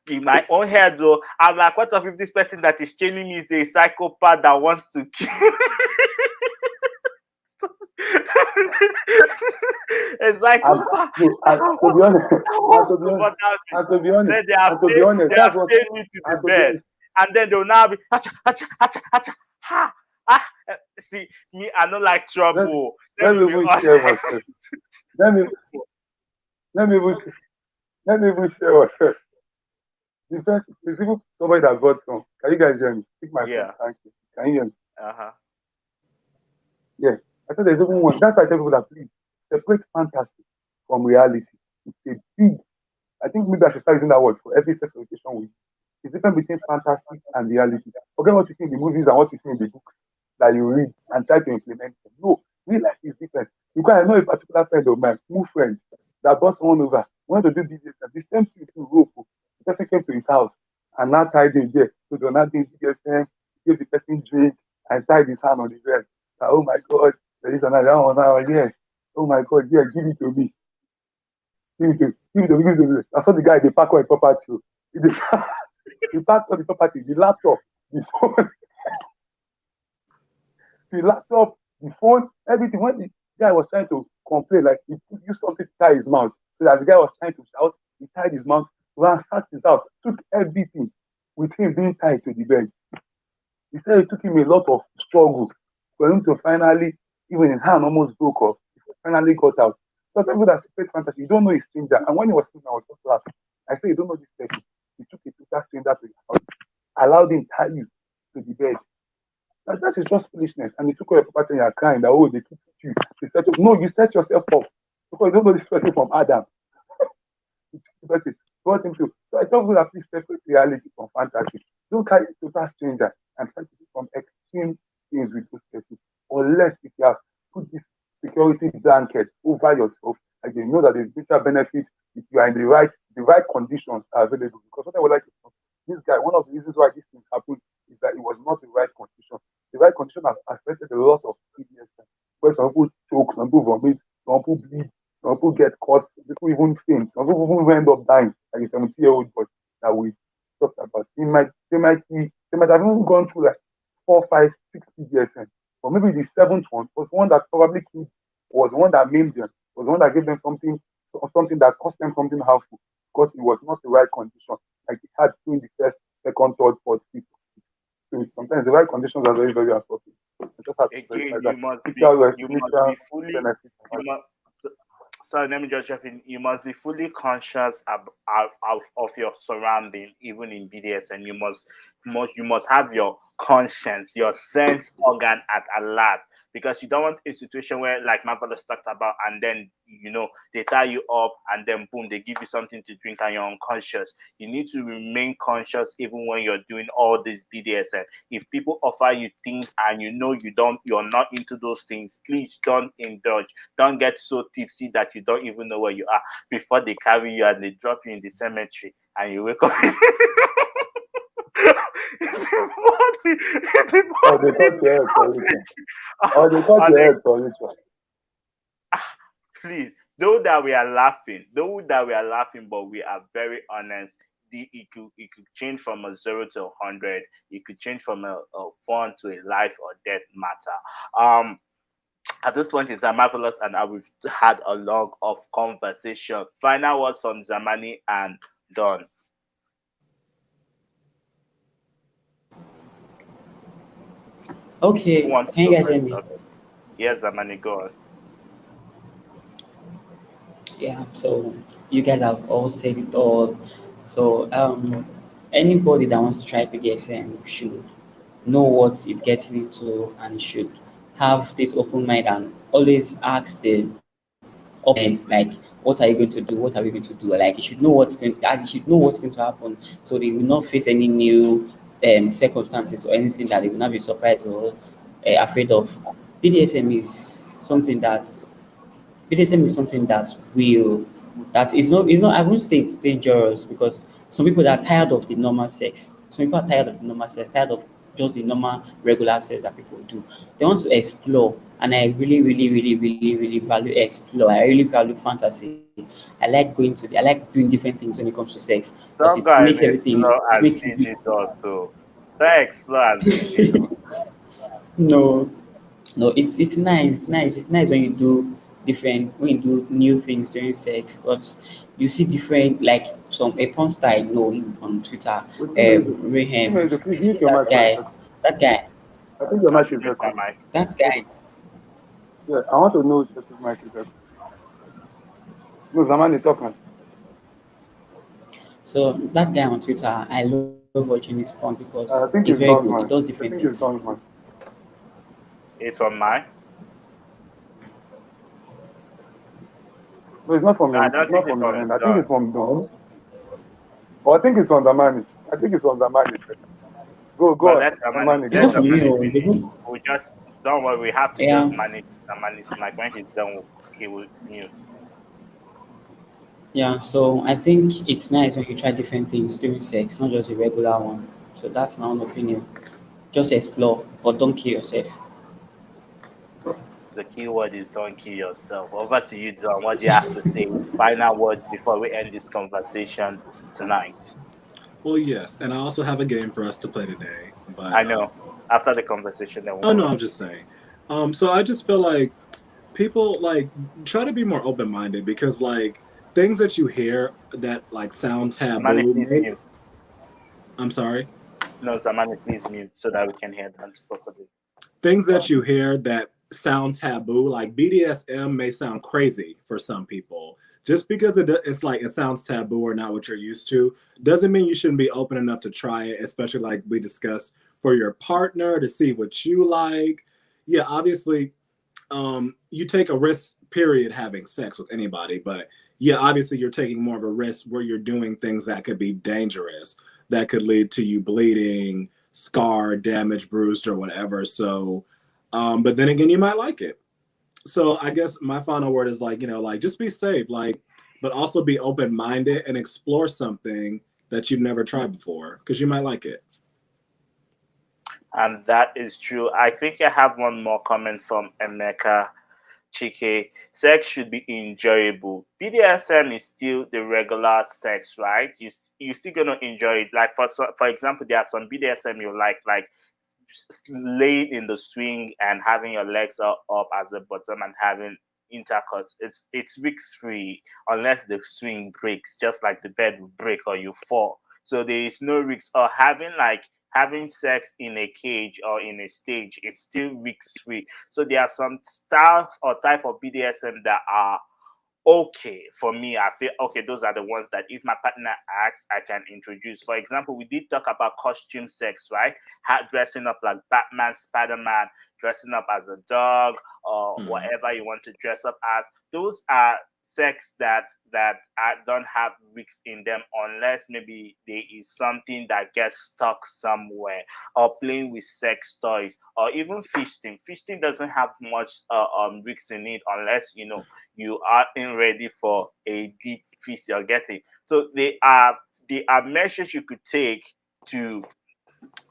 in my own head though, I'm like, what if this person that is chaining me is a psychopath that wants to kill a And psychopath no, that to be honest, and wants to be to honest, murder me. and to be honest, Then they have and to be chained, honest, they that's have what, chained me to the and to be bed, honest, and then they'll now be hacha, hacha, hacha, hacha. Ha. See, me, I don't like let, trouble. Let let me me be even honest. share myself. Let me let me even let me even share myself. The first is even somebody that got some. Can you guys hear me? Pick my phone. Yeah. Thank you. Can you hear me? Uh-huh. Yeah. I said there's even one. That's why I tell people that please separate fantasy from reality. It's a big. I think maybe I should start using that word for every sex education week. It's different between fantasy and reality. Forget what you see in the movies and what you see in the books that you read and try to implement them. No, real life is different. Because I know a particular friend of mine, new friend, that boss one over, wanted to do BDSM. The same thing to rope. The person came to his house and now tied him there. So they're not doing BDSM, gave the person drink and tied his hand on the bed. Like, oh my God, there is another one now. Yes. Oh my God, yeah, give it to me. Give it to me. Give it to me. Give it to me. I saw the guy, they pack all the property. He he packed all the property, the laptop, the phone, the laptop, the phone, everything. When the guy was trying to complain, like he used something to tie his mouth, so that the guy was trying to shout, he tied his mouth, ransacked his house, took everything with him being tied to the bed. He said it took him a lot of struggle for him to finally, even his hand almost broke off, he finally got out. So people that space fantasy, you don't know a stranger. And when he was speaking, I was just laughing. I said, you don't know this person. He took a total stranger to your house, allowed him tie you to the bed. Now, that is just foolishness. And you took all your property and you're crying that, oh, they keep you. You set up. No, you set yourself up because you don't know this person from Adam. The person brought him to. So I tell people that please separate reality from fantasy. Don't carry a total stranger and try to do some extreme things with this person. Unless if you have put this security blanket over yourself, and you know that there's greater benefit if you are in the right conditions are available. Because what I would like to know, this guy, one of the reasons why this thing happened is that it was not the right condition. The right condition has affected a lot of BDSM. Where some people choke, some people vomit, some people bleed, some people get caught, some people even faint, some people even end up dying, like a 70-year-old boy that we talked about. They might have even gone through like 4, 5, 6 BDSM. Or maybe the seventh one was one that probably killed, was the one that maimed them, was the one that gave them something that cost them something harmful because it was not the right condition. Like it had to in the first, second, third, fourth, fifth. So sometimes the right conditions are very, very appropriate. You just have to Again, verify that. Mutual benefit. you must so, sorry, let me just jump in. You must be fully conscious of your surrounding, even in BDS, and you must have your conscience, your sense organ at alert, because you don't want a situation where, like my brother talked about, and then they tie you up, and then boom, they give you something to drink, and you're unconscious. You need to remain conscious even when you're doing all this BDSM. If people offer you things and you're not into those things, please don't indulge. Don't get so tipsy that you don't even know where you are before they carry you and they drop you in the cemetery and you wake up in the morning, in the Or they touch your head for morning, ritual. Or they touch and your then, head for ritual. please, though that we are laughing, but we are very honest. It could change from a 0 to 100. It could change from a fun to a life or death matter. At this point in time, Marvelous and I, we've had a lot of conversation. Final words from Zamani and Don. Who Okay, wants to can you go guys hear first? me? Okay. Yes, Zamani, go on. Yeah, so you guys have all said it all. So anybody that wants to try BDSM should know what he's getting into and should have this open mind and always ask the opponent like, what are you going to do? What are we going to do? Like you should know you should know what's going to happen, so they will not face any new circumstances or anything that they will not be surprised or afraid of. BDSM is something that BDSM is something that is not, I won't say it's dangerous, because some people that are tired of the normal sex. Some people are tired of the normal sex, tired of just the normal regular sex that people do. They want to explore, and I really, really, really, really, really value explore. I really value fantasy. I like doing different things when it comes to sex, because it Don't makes go and everything, explore it and makes see it. Jesus. So don't explore and see Jesus. No, no, it's nice when you do when you do new things during sex, but you see different, like a porn star I know on Twitter, Within Maize, within Rayhem. Maize, please You see mute your mic for a second. that guy, I think your I mic should is mute my echoing. mic. that Hold on. guy. Yeah, I want to know if your mic is echoing. No, Zamani talking. So that guy on Twitter, I love watching his porn because he's I very think good. it's He does Dongsman. different I think things. it's Dongsman. It's on mine. No, it's not from No, I your. don't It's think not it's from your on end. I think Don. it's from Don. Or I think it's from Zamani. I think it's from Zamani. Go But on. Zamani, It's go not let on. from me, Zamani oh, finish. We just don't worry. We have to yeah, just manage Zamani's mic. When he's done, he will mute. yeah. So I think it's nice when you try different things during sex, not just a regular one. So that's my own opinion. Just explore, but don't kill yourself. The keyword is don't kill yourself. Over to you, Don. What do you have to say? Final words before we end this conversation tonight. Well, yes, and I also have a game for us to play today. But I know. After the conversation, then we'll oh no, go. I'm just saying. So I just feel like people like try to be more open minded because like things that you hear that like sound Zamani, taboo. please mute. I'm sorry. No, Zamani, please mute so that we can hear that properly. Things that you hear that sound taboo, like BDSM, may sound crazy for some people. Just because it's like it sounds taboo or not what you're used to, doesn't mean you shouldn't be open enough to try it, especially like we discussed for your partner to see what you like. Yeah, obviously, you take a risk, period, having sex with anybody, but yeah, obviously, you're taking more of a risk where you're doing things that could be dangerous, that could lead to you bleeding, scarred, damaged, bruised, or whatever. So, but then again, you might like it. So I guess my final word is like, like just be safe, like, but also be open minded and explore something that you've never tried before because you might like it. And that is true. I think I have one more comment from Emeka Chike. Sex should be enjoyable. BDSM is still the regular sex, right? You still gonna enjoy it. Like for example, there are some BDSM you like laying in the swing and having your legs up as a bottom and having intercourse. It's risk free unless the swing breaks, just like the bed will break or you fall. So there is no risk. Or having sex in a cage or in a stage, it's still risk free. So there are some styles or type of BDSM that are okay for me. I feel okay, those are the ones that if my partner asks, I can introduce. For example, we did talk about costume sex, right? Dressing up like Batman, Spider-Man, dressing up as a dog or Hmm. whatever you want to dress up as. Those are sex that don't have risks in them unless maybe there is something that gets stuck somewhere, or playing with sex toys, or even fisting. Fisting doesn't have much risks in it unless you aren't ready for a deep feast you're getting. So they are measures you could take to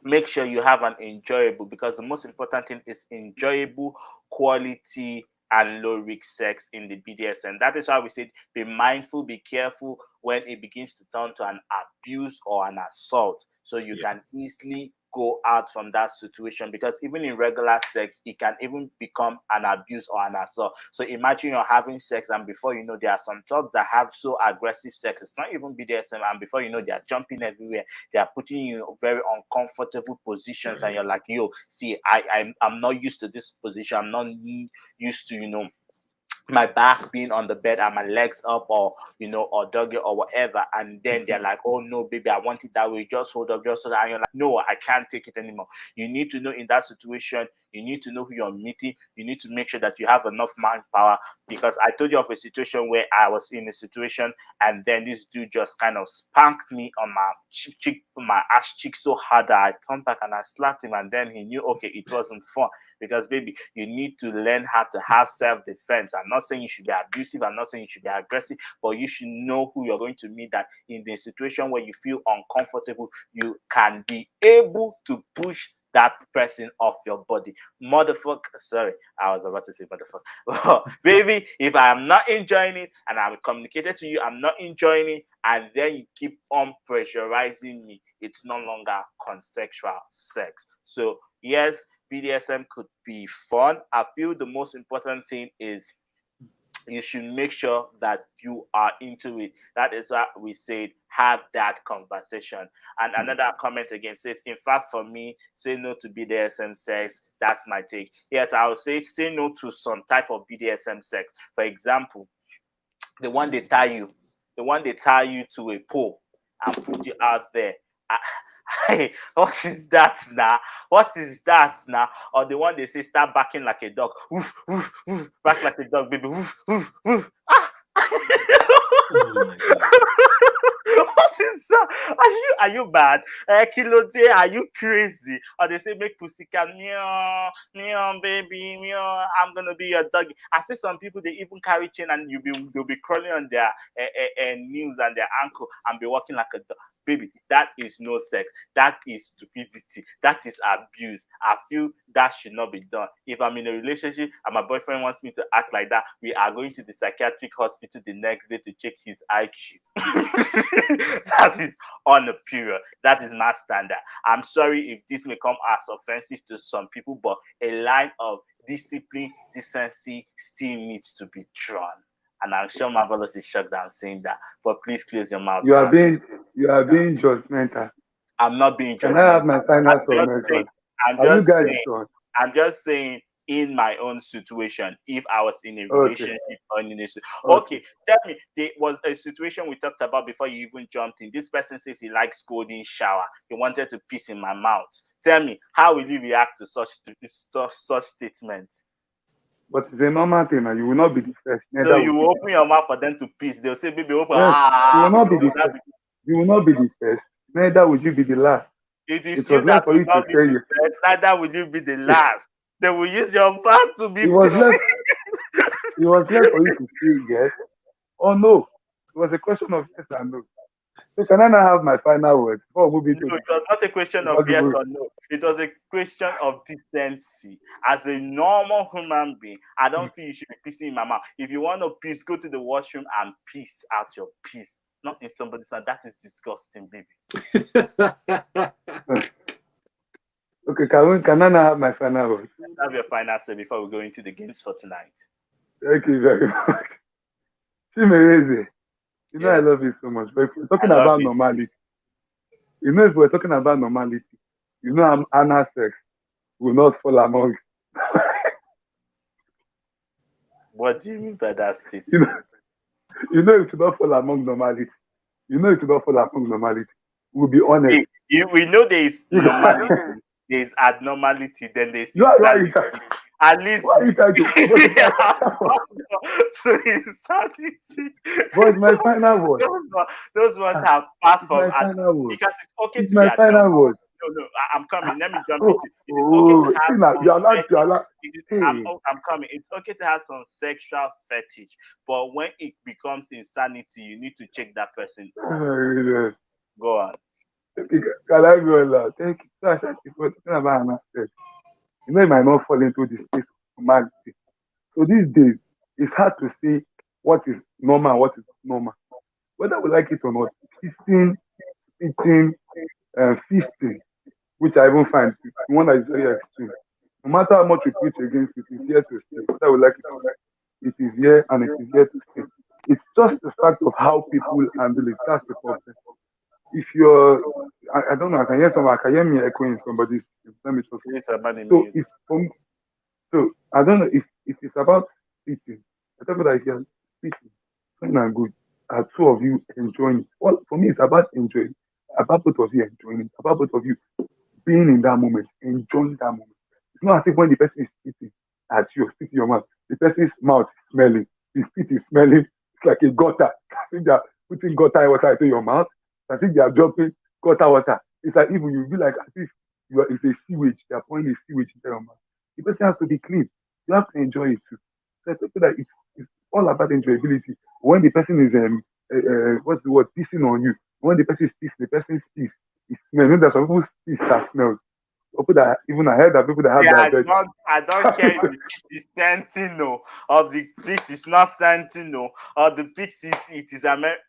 make sure you have an enjoyable, because the most important thing is enjoyable, quality, and low risk sex in the BDSM. That is why we said be mindful, be careful when it begins to turn to an abuse or an assault, so you Yeah. can easily go out from that situation, because even in regular sex it can even become an abuse or an assault. So imagine you're having sex and before you know there are some jobs that have so aggressive sex, it's not even BDSM, and before you know they are jumping everywhere, they are putting you in very uncomfortable positions, and Right. you're like, yo, see, I'm not used to this position. I'm not used to my back being on the bed and my legs up, or or doggy or whatever. And then they're like, oh no, baby, I want it that way, just hold up, just hold up. And you're like, no, I can't take it anymore. You need to know, in that situation, you need to know who you're meeting. You need to make sure that you have enough manpower, because I told you of a situation where I was in a situation, and then this dude just kind of spanked me on my cheek, my ass cheek so hard that I turned back and I slapped him, and then he knew, okay, it wasn't fun, because baby, you need to learn how to have self-defense. I'm not saying you should be abusive, I'm not saying you should be aggressive, but you should know who you're going to meet, that in the situation where you feel uncomfortable, you can be able to push that person off your body. Motherfucker, sorry, I was about to say motherfucker. Baby, if I am not enjoying it and I'm communicated to you, I'm not enjoying it, and then you keep on pressurizing me, it's no longer consensual sex. So yes, BDSM could be fun. I feel the most important thing is you should make sure that you are into it. That is why we said have that conversation. And another comment again says, in fact, for me, say no to BDSM sex. That's my take. Yes, I would say no to some type of BDSM sex. For example, the one they tie you, to a pole and put you out there. Hey, what is that now? What is that now? Or the one they say start barking like a dog. Woof, woof, woof. Bark like a dog, baby. Woof, woof, woof. Ah! Oh my God. What is that? Are you bad? Kilote, are you crazy? Or they say make pussycat meow, meow, baby, meow. I'm gonna be your doggy. I see some people they even carry chain and they'll be crawling on their knees and their ankle and be walking like a dog. Baby, that is no sex. That is stupidity. That is abuse. I feel that should not be done. If I'm in a relationship and my boyfriend wants me to act like that, we are going to the psychiatric hospital the next day to check his IQ. That is on the period. That is my standard. I'm sorry if this may come as offensive to some people, but a line of discipline, decency still needs to be drawn. And I'm sure my brothers is shocked that I'm saying that. But please close your mouth. You are being judgmental. I'm not being Can I have my judgmental. final I'm just submission? saying, I'm Are you just guys saying, done? I'm just saying in my own situation, if I was in a Okay. relationship or in a Okay. tell me, there was a situation we talked about before you even jumped in. This person says he likes golden shower. He wanted to piss in my mouth. Tell me, how will you react to such statements? But it's a normal thing, and you will not be the first. So Neither will you you be open your mouth for them to piss. They'll say, baby, open. Yes, you will not be the Will that first. You will not be the first. Neither will you be the last. It is It you was that left for will you to not be say the you. first, neither will you be the last. They will use your mouth to be It was pissed. left. It was left for you to say yes or no. It was a question of yes and no. So can I now have my final words before we move into No, the it was not a question of yes or no. It was a question of decency. As a normal human being, I don't feel you should be pissing in my mouth. If you want to piss, go to the washroom and piss out your piss, not in somebody's mouth. That is disgusting, baby. Okay, can I now have my final words? Let's have your final say before we go into the games for tonight. Thank you very much. Chimereze, you know I Yes. love you so much. But if we're talking I love about you. normality, if we're talking about normality, anal sex will not fall among. What do you mean by that statement? It should not fall among normality. It should not fall among normality. We'll be honest. We know there is normality, there is abnormality, then there's insanity. At least why are you trying to so insanity. But it's my final word. Those ones have passed from because it's okay to be my final word. No, I'm coming. Let me jump into it. It's okay to have I'm coming. It's okay to have some sexual fetish, but when it becomes insanity, you need to check that person. Go on. Can I go on? Thank you. So I said, if we're talking about anal sex, it might not fall into the space of humanity. So these days, it's hard to see what is normal and what is not normal. Whether we like it or not, kissing, spitting, feasting, which I even find one that is very extreme. No matter how much we preach against it, it's here to stay. Whether we like it or not, it is here and it is here to stay. It's just the fact of how people handle it. That's the problem. If you're, I don't know, I can hear me echoing somebody's. Let me just. So I don't know if it's about speaking. I talk about here speaking, fine and good. Are two of you enjoying it? Well, for me, it's about enjoying. About both of you enjoying it. About both of you being in that moment, enjoying that moment. It's not as if when the person is spitting at you, spitting your mouth, the person's mouth is smelling, the spit is smelling. It's like a gutter. I think they're putting gutter water into your mouth. I think they are dropping gutter water. It's like even you be like as if it's a sewage. They are pouring the sewage into your mouth. The person has to be clean. You have to enjoy it too. So I feel that it's all about enjoyability. When the person is what's the word, pissing on you. When the person is pissing, the person's piss is smell. You know, there's some people's piss that smells. People that even I heard that people that have Yeah, diabetes. I don't care if the piece is Sentinel or the piece is not Sentinel or the piece is it is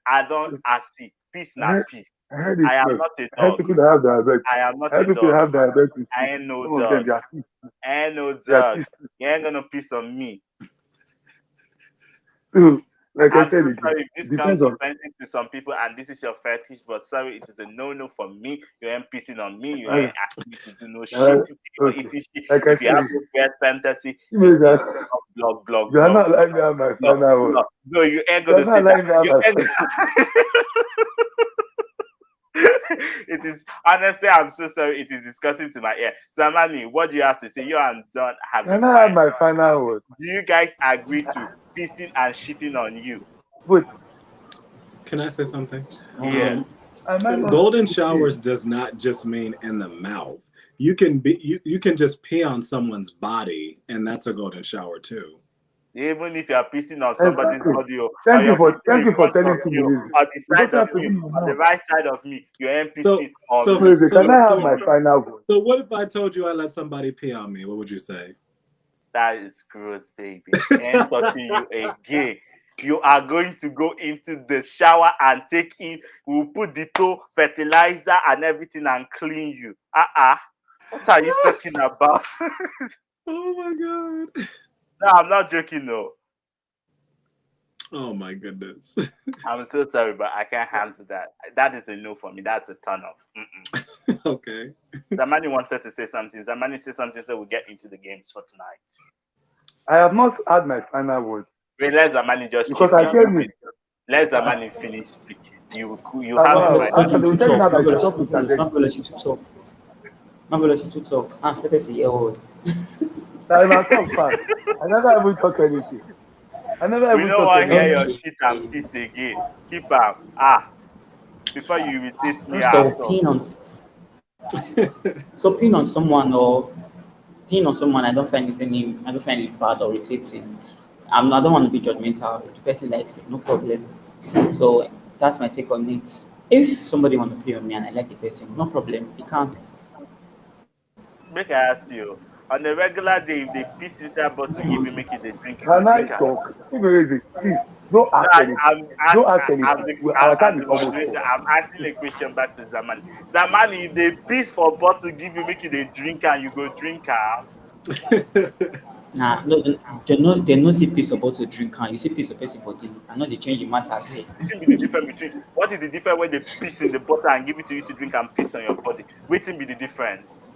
I don't I see. Peace I not heard, peace. I heard it I am smells. not a I heard dog. people that have diabetes. I am I not heard a people that dog. have diabetes I too. ain't no Some of them dog. they are pissed. I ain't no They are dog. pissed too. You ain't gonna piss on me. So, like I I'm said so again, sorry if it this depends comes on offensive to some people and this is your fetish, but sorry, it is a no-no for me. You ain't pissing on me. You uh, ain't asking me to do no shit or okay. eating shit. Like I If you said, have this weird fantasy, you guys, blog, you are not allowing me have my final word. No, you ain't You are gonna not say that. allowing me have You my ain't final. it is honestly, I'm so sorry. It is disgusting to my ear. Samani, what do you have to say? You and Don have You are a not have fine. my final word. Do you guys agree to pissing and shitting on you? But Can I say something? Yeah. I might not Golden okay. showers does not just mean in the mouth. You can just pee on someone's body, and that's a golden shower too. Even if you are pissing on somebody's Exactly. body or you're pissing Thank in you for front of telling me me the reason. or the It side doesn't of have to be me your or the mouth. right side of me, you ain't So pissing so on me. Wait, can so I have so my final word? so what if I told you I let somebody pee on me? What would you say? That is gross, baby. Ain't touching you again. You are going to go into the shower and take in. We'll put the toe, fertilizer, and everything and clean you. What are you talking about? Oh my god. No, I'm not joking, no. Oh my goodness. I'm so sorry, but I can't handle that. That is a no for me. That's a turn off. Okay. Zamani wanted to say something. Zamani say something, so we'll get into the games for tonight. I have not had my final word Wait, let Zamani just because chip I in. tell you, Let Zamani finish speaking. You have the Marvelous, right. okay, they will to tell you now talk. that the Marvelous, topic marvelous, agenda. marvelous, to talk. Marvelous, to talk. Let us see your word. That I talk fast. I never even talk anything. I never We even don't talk want to hear anything. your Okay. cheat and piece again. Keep up. Before you irritate me So out of. pin on someone or pin on someone, I don't find it bad or irritating. I don't want to be judgmental. If the person likes it, no problem. So that's my take on it. If somebody want to pay on me and I like the person, no problem. You can. Make I ask you. On a regular day, if they piece inside bottle give you, make you the drink, you go Can I drink am. talk? Please, don't No, ask anything. Don't ask anything. Our time I'm is the almost moderator. over. I'm asking a question back to Zamani. Zamani, if they piece for bottle give you, make you the drink and you go drink Nah, no, they no see piece of bottle drink and you see piece of person body. I know they change the matter here. Wetin be the difference between what is the difference when they piss in the bottle and give it to you to drink and piss on your body? Wetin be the difference?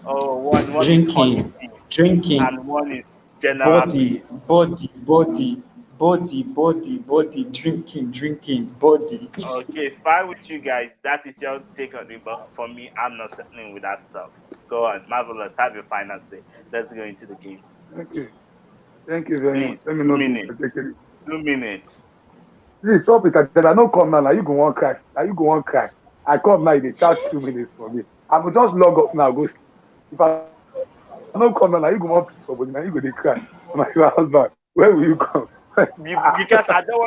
Oh, one is honey Drinking, piss drinking, and one is general body, piss. body, body, body, drinking, body. Okay, fine with you guys. That is your take on it, but for me, I'm not settling with that stuff. Go on, marvelous. Have your final say. Let's go into the games, Okay. Thank you very much. please. Let me Two not be minutes. interjected. 2 minutes. Please stop it. I don't come now. Now you go one cry. Now you go one cry. I come now. They charge 2 minutes for me. I will just log up now. Go. If I don't come now, now you go one piece for me. Now you go they cry. My husband. Where will you come? Because I don't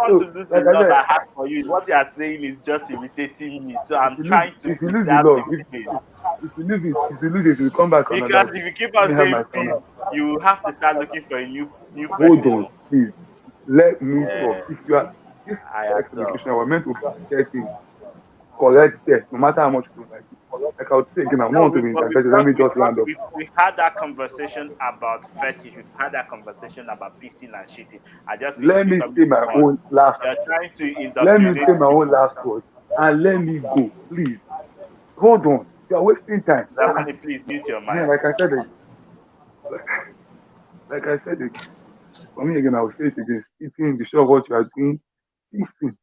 want to So, lose the like I love said, I have for you. What you are saying is just irritating me. So I'm trying to if you lose the preserve the love, feeling. if you lose it, you come back another Because day. if you keep Let on me have saying my peace, final. you have to start looking for a new Hold person. on, please. Let me talk. Yeah, If you are this I sex absorb. education, we're meant to get things correct there, no matter how much you don't like it. Like I would say again, I don't No, want to be interjected. Let me just land up. we've had that conversation about fetish. We've had that conversation about pissing and shitting. I just feel it's Let me becoming say too my much. own last You're trying to let me indoctrinate say my own people. last word and let me go. Please. Hold on. You are wasting time. Zamani, please mute your Yeah, mic. like I said again. Like, like I said again. For me again, I will say it again. Eating, be sure of what you are doing. Listen,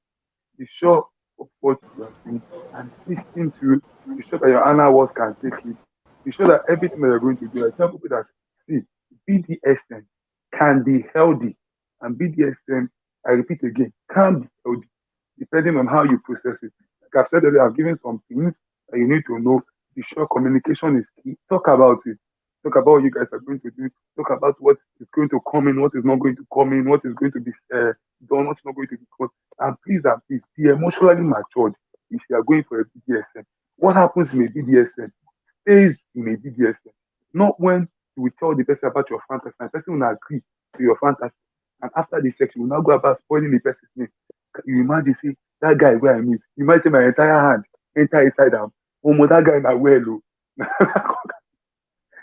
be sure of what you are doing and listen to. Be sure that your anal walls can take it. Be sure that everything that you're going to do, I tell people that see, BDSM can be healthy. And BDSM, I repeat again, can be healthy depending on how you process it. Like I've said earlier, I've given some things that you need to know. Be sure communication is key. Talk about it. talk about what you guys are going to do, talk about what is going to come in, what is not going to come in, what is going to be done, what's not going to be done. And please, be emotionally matured if you are going for a BDSM. What happens in a BDSM stays in a BDSM. Not when you will tell the person about your fantasy, and the person will agree to your fantasy. And after the sex, you will now go about spoiling the person's name. You imagine, see, that guy where I meet, you might say my entire hand enter inside am. Oh, that guy na well, oh.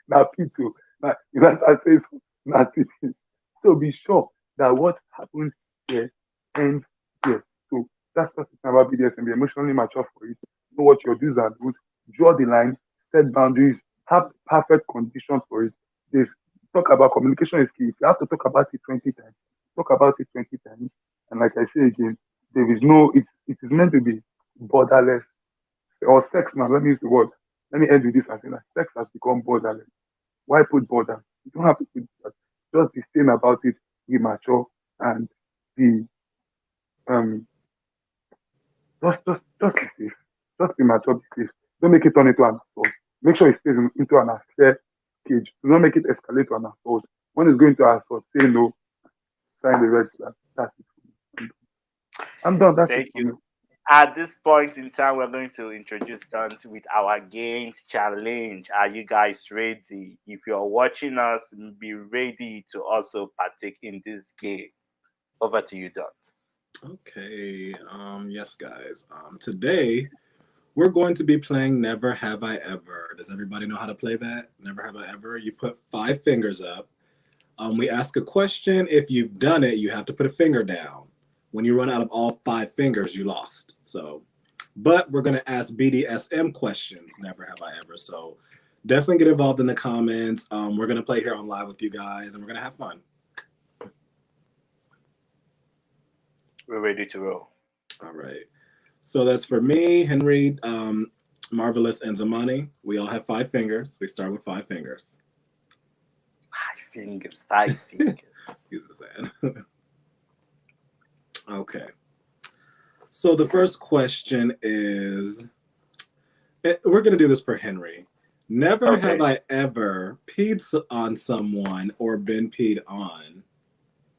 Now, people, now, you know, I say so nasty things. So be sure that what happens here ends here. So that's what it's about BDSM. Be emotionally mature for it. Know what your do's and don'ts. Draw the line, set boundaries, have perfect conditions for it. This talk about communication is key. If you have to talk about it 20 times, talk about it 20 times. And like I say again, there is no, it is meant to be borderless. Or sex now, let me use the word. Let me end with this and say that sex has become borderless. Why put borders? You don't have to put borders. Just be sane about it, be mature, and be um just be safe. Just be mature, be safe. Don't make it turn into an assault. Make sure it stays into an affair cage. Do not make it escalate to an assault. When it's going to assault, say no, sign the red flag. That's it for me. I'm done. That's it Thank for you. me. At this point in time, we're going to introduce Dante with our games challenge. Are you guys ready? If you're watching us, be ready to also partake in this game. Over to you, Dante. Okay. Yes, guys. Today we're going to be playing Never Have I Ever. Does everybody know how to play that? Never Have I Ever. You put 5 fingers up. We ask a question. If you've done it, you have to put a finger down. When you run out of all 5 fingers, you lost. So, but we're going to ask BDSM questions. Never Have I Ever. So definitely get involved in the comments. We're going to play here on live with you guys, and we're going to have fun. We're ready to roll. All right. So that's for me, Henry, Marvelous, and Zamani. We all have 5 fingers. We start with 5 fingers. 5 fingers. He's sad. Okay. So the first question is, we're going to do this for Henry. Never have I ever peed on someone or been peed on.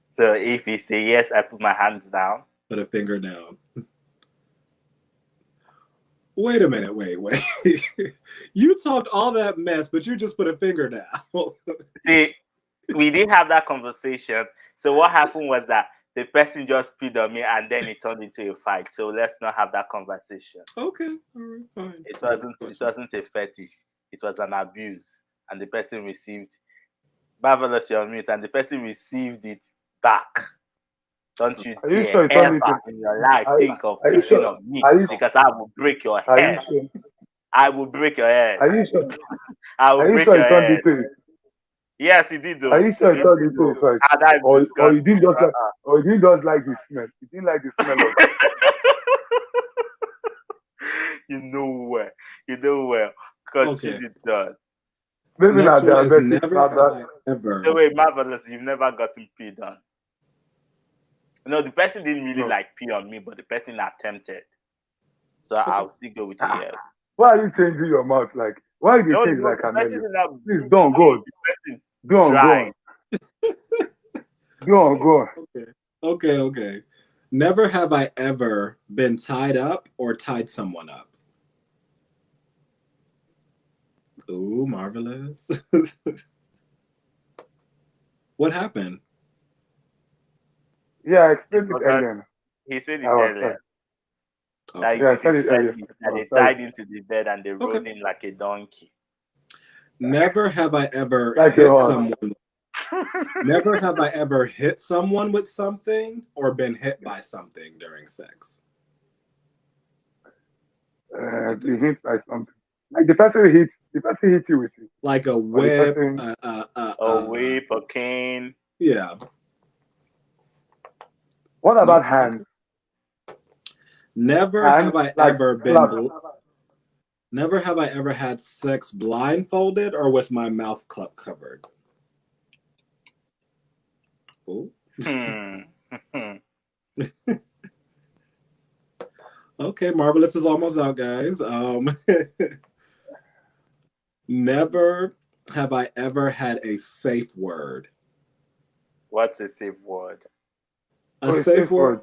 So if you say yes, I put my hands down. Put a finger down. Wait a minute, wait. You talked all that mess, but you just put a finger down. See, we didn't have that conversation. So what happened was that the person just peed on me and then it turned into a fight. So let's not have that conversation. Okay, all right, fine. It wasn't a fetish. It was an abuse. And the person received marvelous your mute and the person received it back. Don't you Are you dare sure it's ever not in your life think of are you picking sure? on me Are you, because I will break your are you head. sure? I will break your head. Are you sure? I will Are you break sure your it's not head. detailed? Yes, he did Are though. you sure He it's not did though. detailed? Like, And that is or you disgusting. didn't just like, or you didn't just like the smell. You didn't like the smell of it. You know where. Continue done. Maybe Next not one is diabetic. never have I ever. So wait, marvelous, you've never gotten peed on. No, the person didn't really No. like pee on me, but the person attempted. So I'll still go with a yes. Why are you changing your mouth? Like, why do you No, change no, like the an person alien? did not Please do don't go me. on. The person Go on, go tried. on. Go on, go on. Okay. Never have I ever been tied up or tied someone up. Ooh, marvelous. What happened? Yeah, I explained it Because earlier. he said it I was earlier. sorry. That Okay. it Yeah, I is said his it earlier. fetish, I and was they sorry. tied him to the bed and they rode him like a donkey. Never have I ever Like hit a horse. someone. Never have I ever hit someone with something or been hit by something during sex. Be hit by something. Like the person hits you with it. Like a Or the whip. person, A whip, a cane. Yeah. what about hands? Never Hands, have I like ever slap. been. Never have I ever had sex blindfolded or with my mouth covered. Ooh. Okay, Marvelous is almost out, guys. Never have I ever had a safe word? What's a safe word? A Oh, a safe safe word?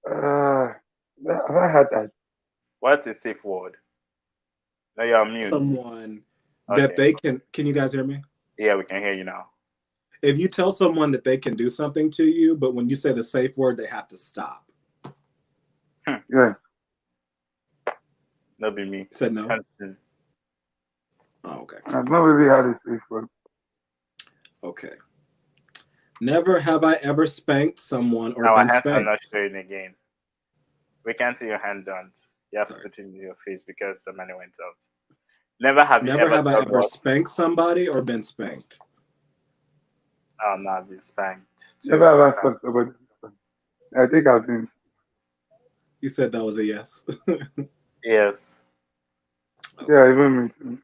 word. Uh, have I had that? What's a safe word? No, you're on mute. Someone that Okay. they can you guys hear me? Yeah, we can hear you now. If you tell someone that they can do something to you, but when you say the safe word, they have to stop. Yeah. That'll be me. Said no? Continue. Oh, okay. I've not really had a safe word. Okay. Never have I ever spanked someone or Our been hands are not spanked. showing again. We can't see your hand on. You have to Sorry. put it in your face because the money went out. Never have you Never ever have I done ever what? spanked somebody or been spanked. Oh, no, I've been spanked too. Never have I spoken to somebody. I think I've been. You said that was a yes. Yes. Okay. Yeah, even me too.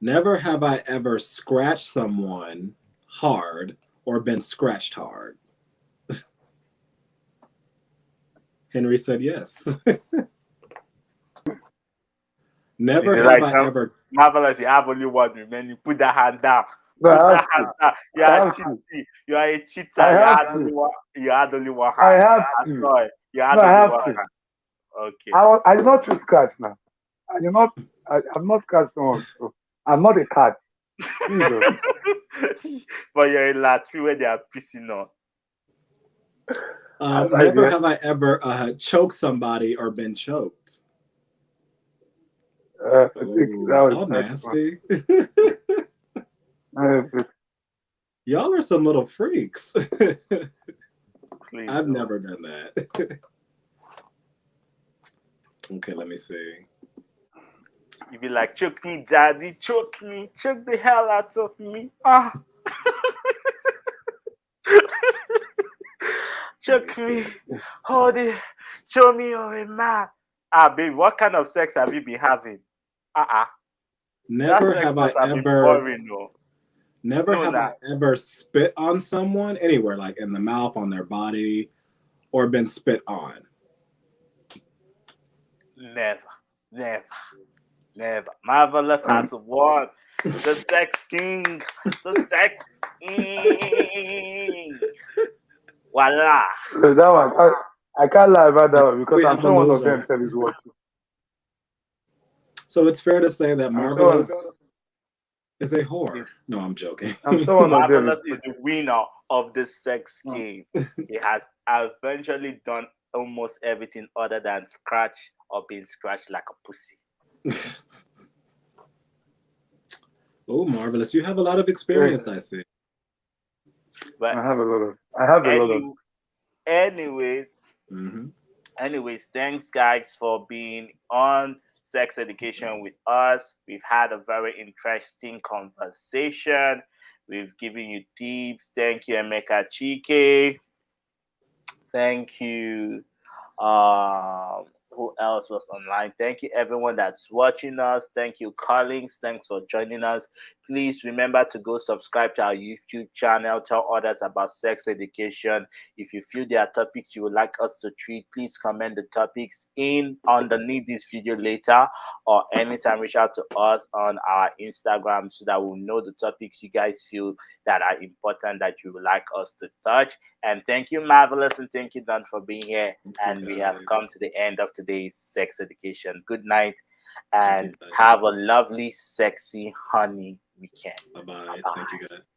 Never have I ever scratched someone hard or been scratched hard. Henry said yes. Is Never it have like I ever. marvelous? You have only one remaining. Put that hand down. No, Put I that have hand to. down. You I are have to. cheating. You are a I cheater. You have had only to. one. You had only one I hand. have I'm to. sorry. You No, had I only have one to. hand. Okay. I did not choose scratch now. I did not. I've not scratched someone. So I'm not a cat. Jesus. But you're in Latri where they are pissing on. I Never guess. have I ever choked somebody or been choked. I think that Oh, was all that's fun. nasty. But Y'all are some little freaks. Please. I've Oh. never done that. Okay, let me see. You be like, choke me, daddy, choke me, choke the hell out of me. Ah, choke me, hold it, show me you're a man. Ah, baby, what kind of sex have you been having? Uh-uh. That Never sex have must I have been ever boring, no. Never No, have nah. I ever spit on someone anywhere, like in the mouth, on their body, or been spit on. Never, never, never. Marvelous has won. The sex king. The sex king. Voila. that one, I can't lie about that one because We I'm have a sure one of them loser. tell is watching. So it's fair to say that I'm sure one, Marvelous is a whore. Is No, I'm joking. I'm sure one of them is Marvelous is the watching. winner of the sex Mm. game. He has eventually done almost everything other than scratch or being scratched like a pussy. Oh, Marvelous. You have a lot of Yeah, experience, I see. But I have a lot of. any, anyways, Mm-hmm. thanks guys for being on sex education with us. We've had a very interesting conversation. We've given you tips. Thank you, Emeka Chike. Thank you. Who else was online? Thank you, everyone that's watching us. Thank you, Collins. Thanks for joining us. Please remember to go subscribe to our YouTube channel. Tell others about sex education. If you feel there are topics you would like us to treat, please comment the topics in underneath this video later, or anytime reach out to us on our Instagram so that we'll know the topics you guys feel that are important that you would like us to touch. And thank you, Marvelous, and thank you, Don, for being here. Thank And you, we have guys. come to the end of today's sex education. Good night Thank you, and guys. have a lovely, sexy, honey weekend. Bye-bye. Bye Thank you, bye. guys.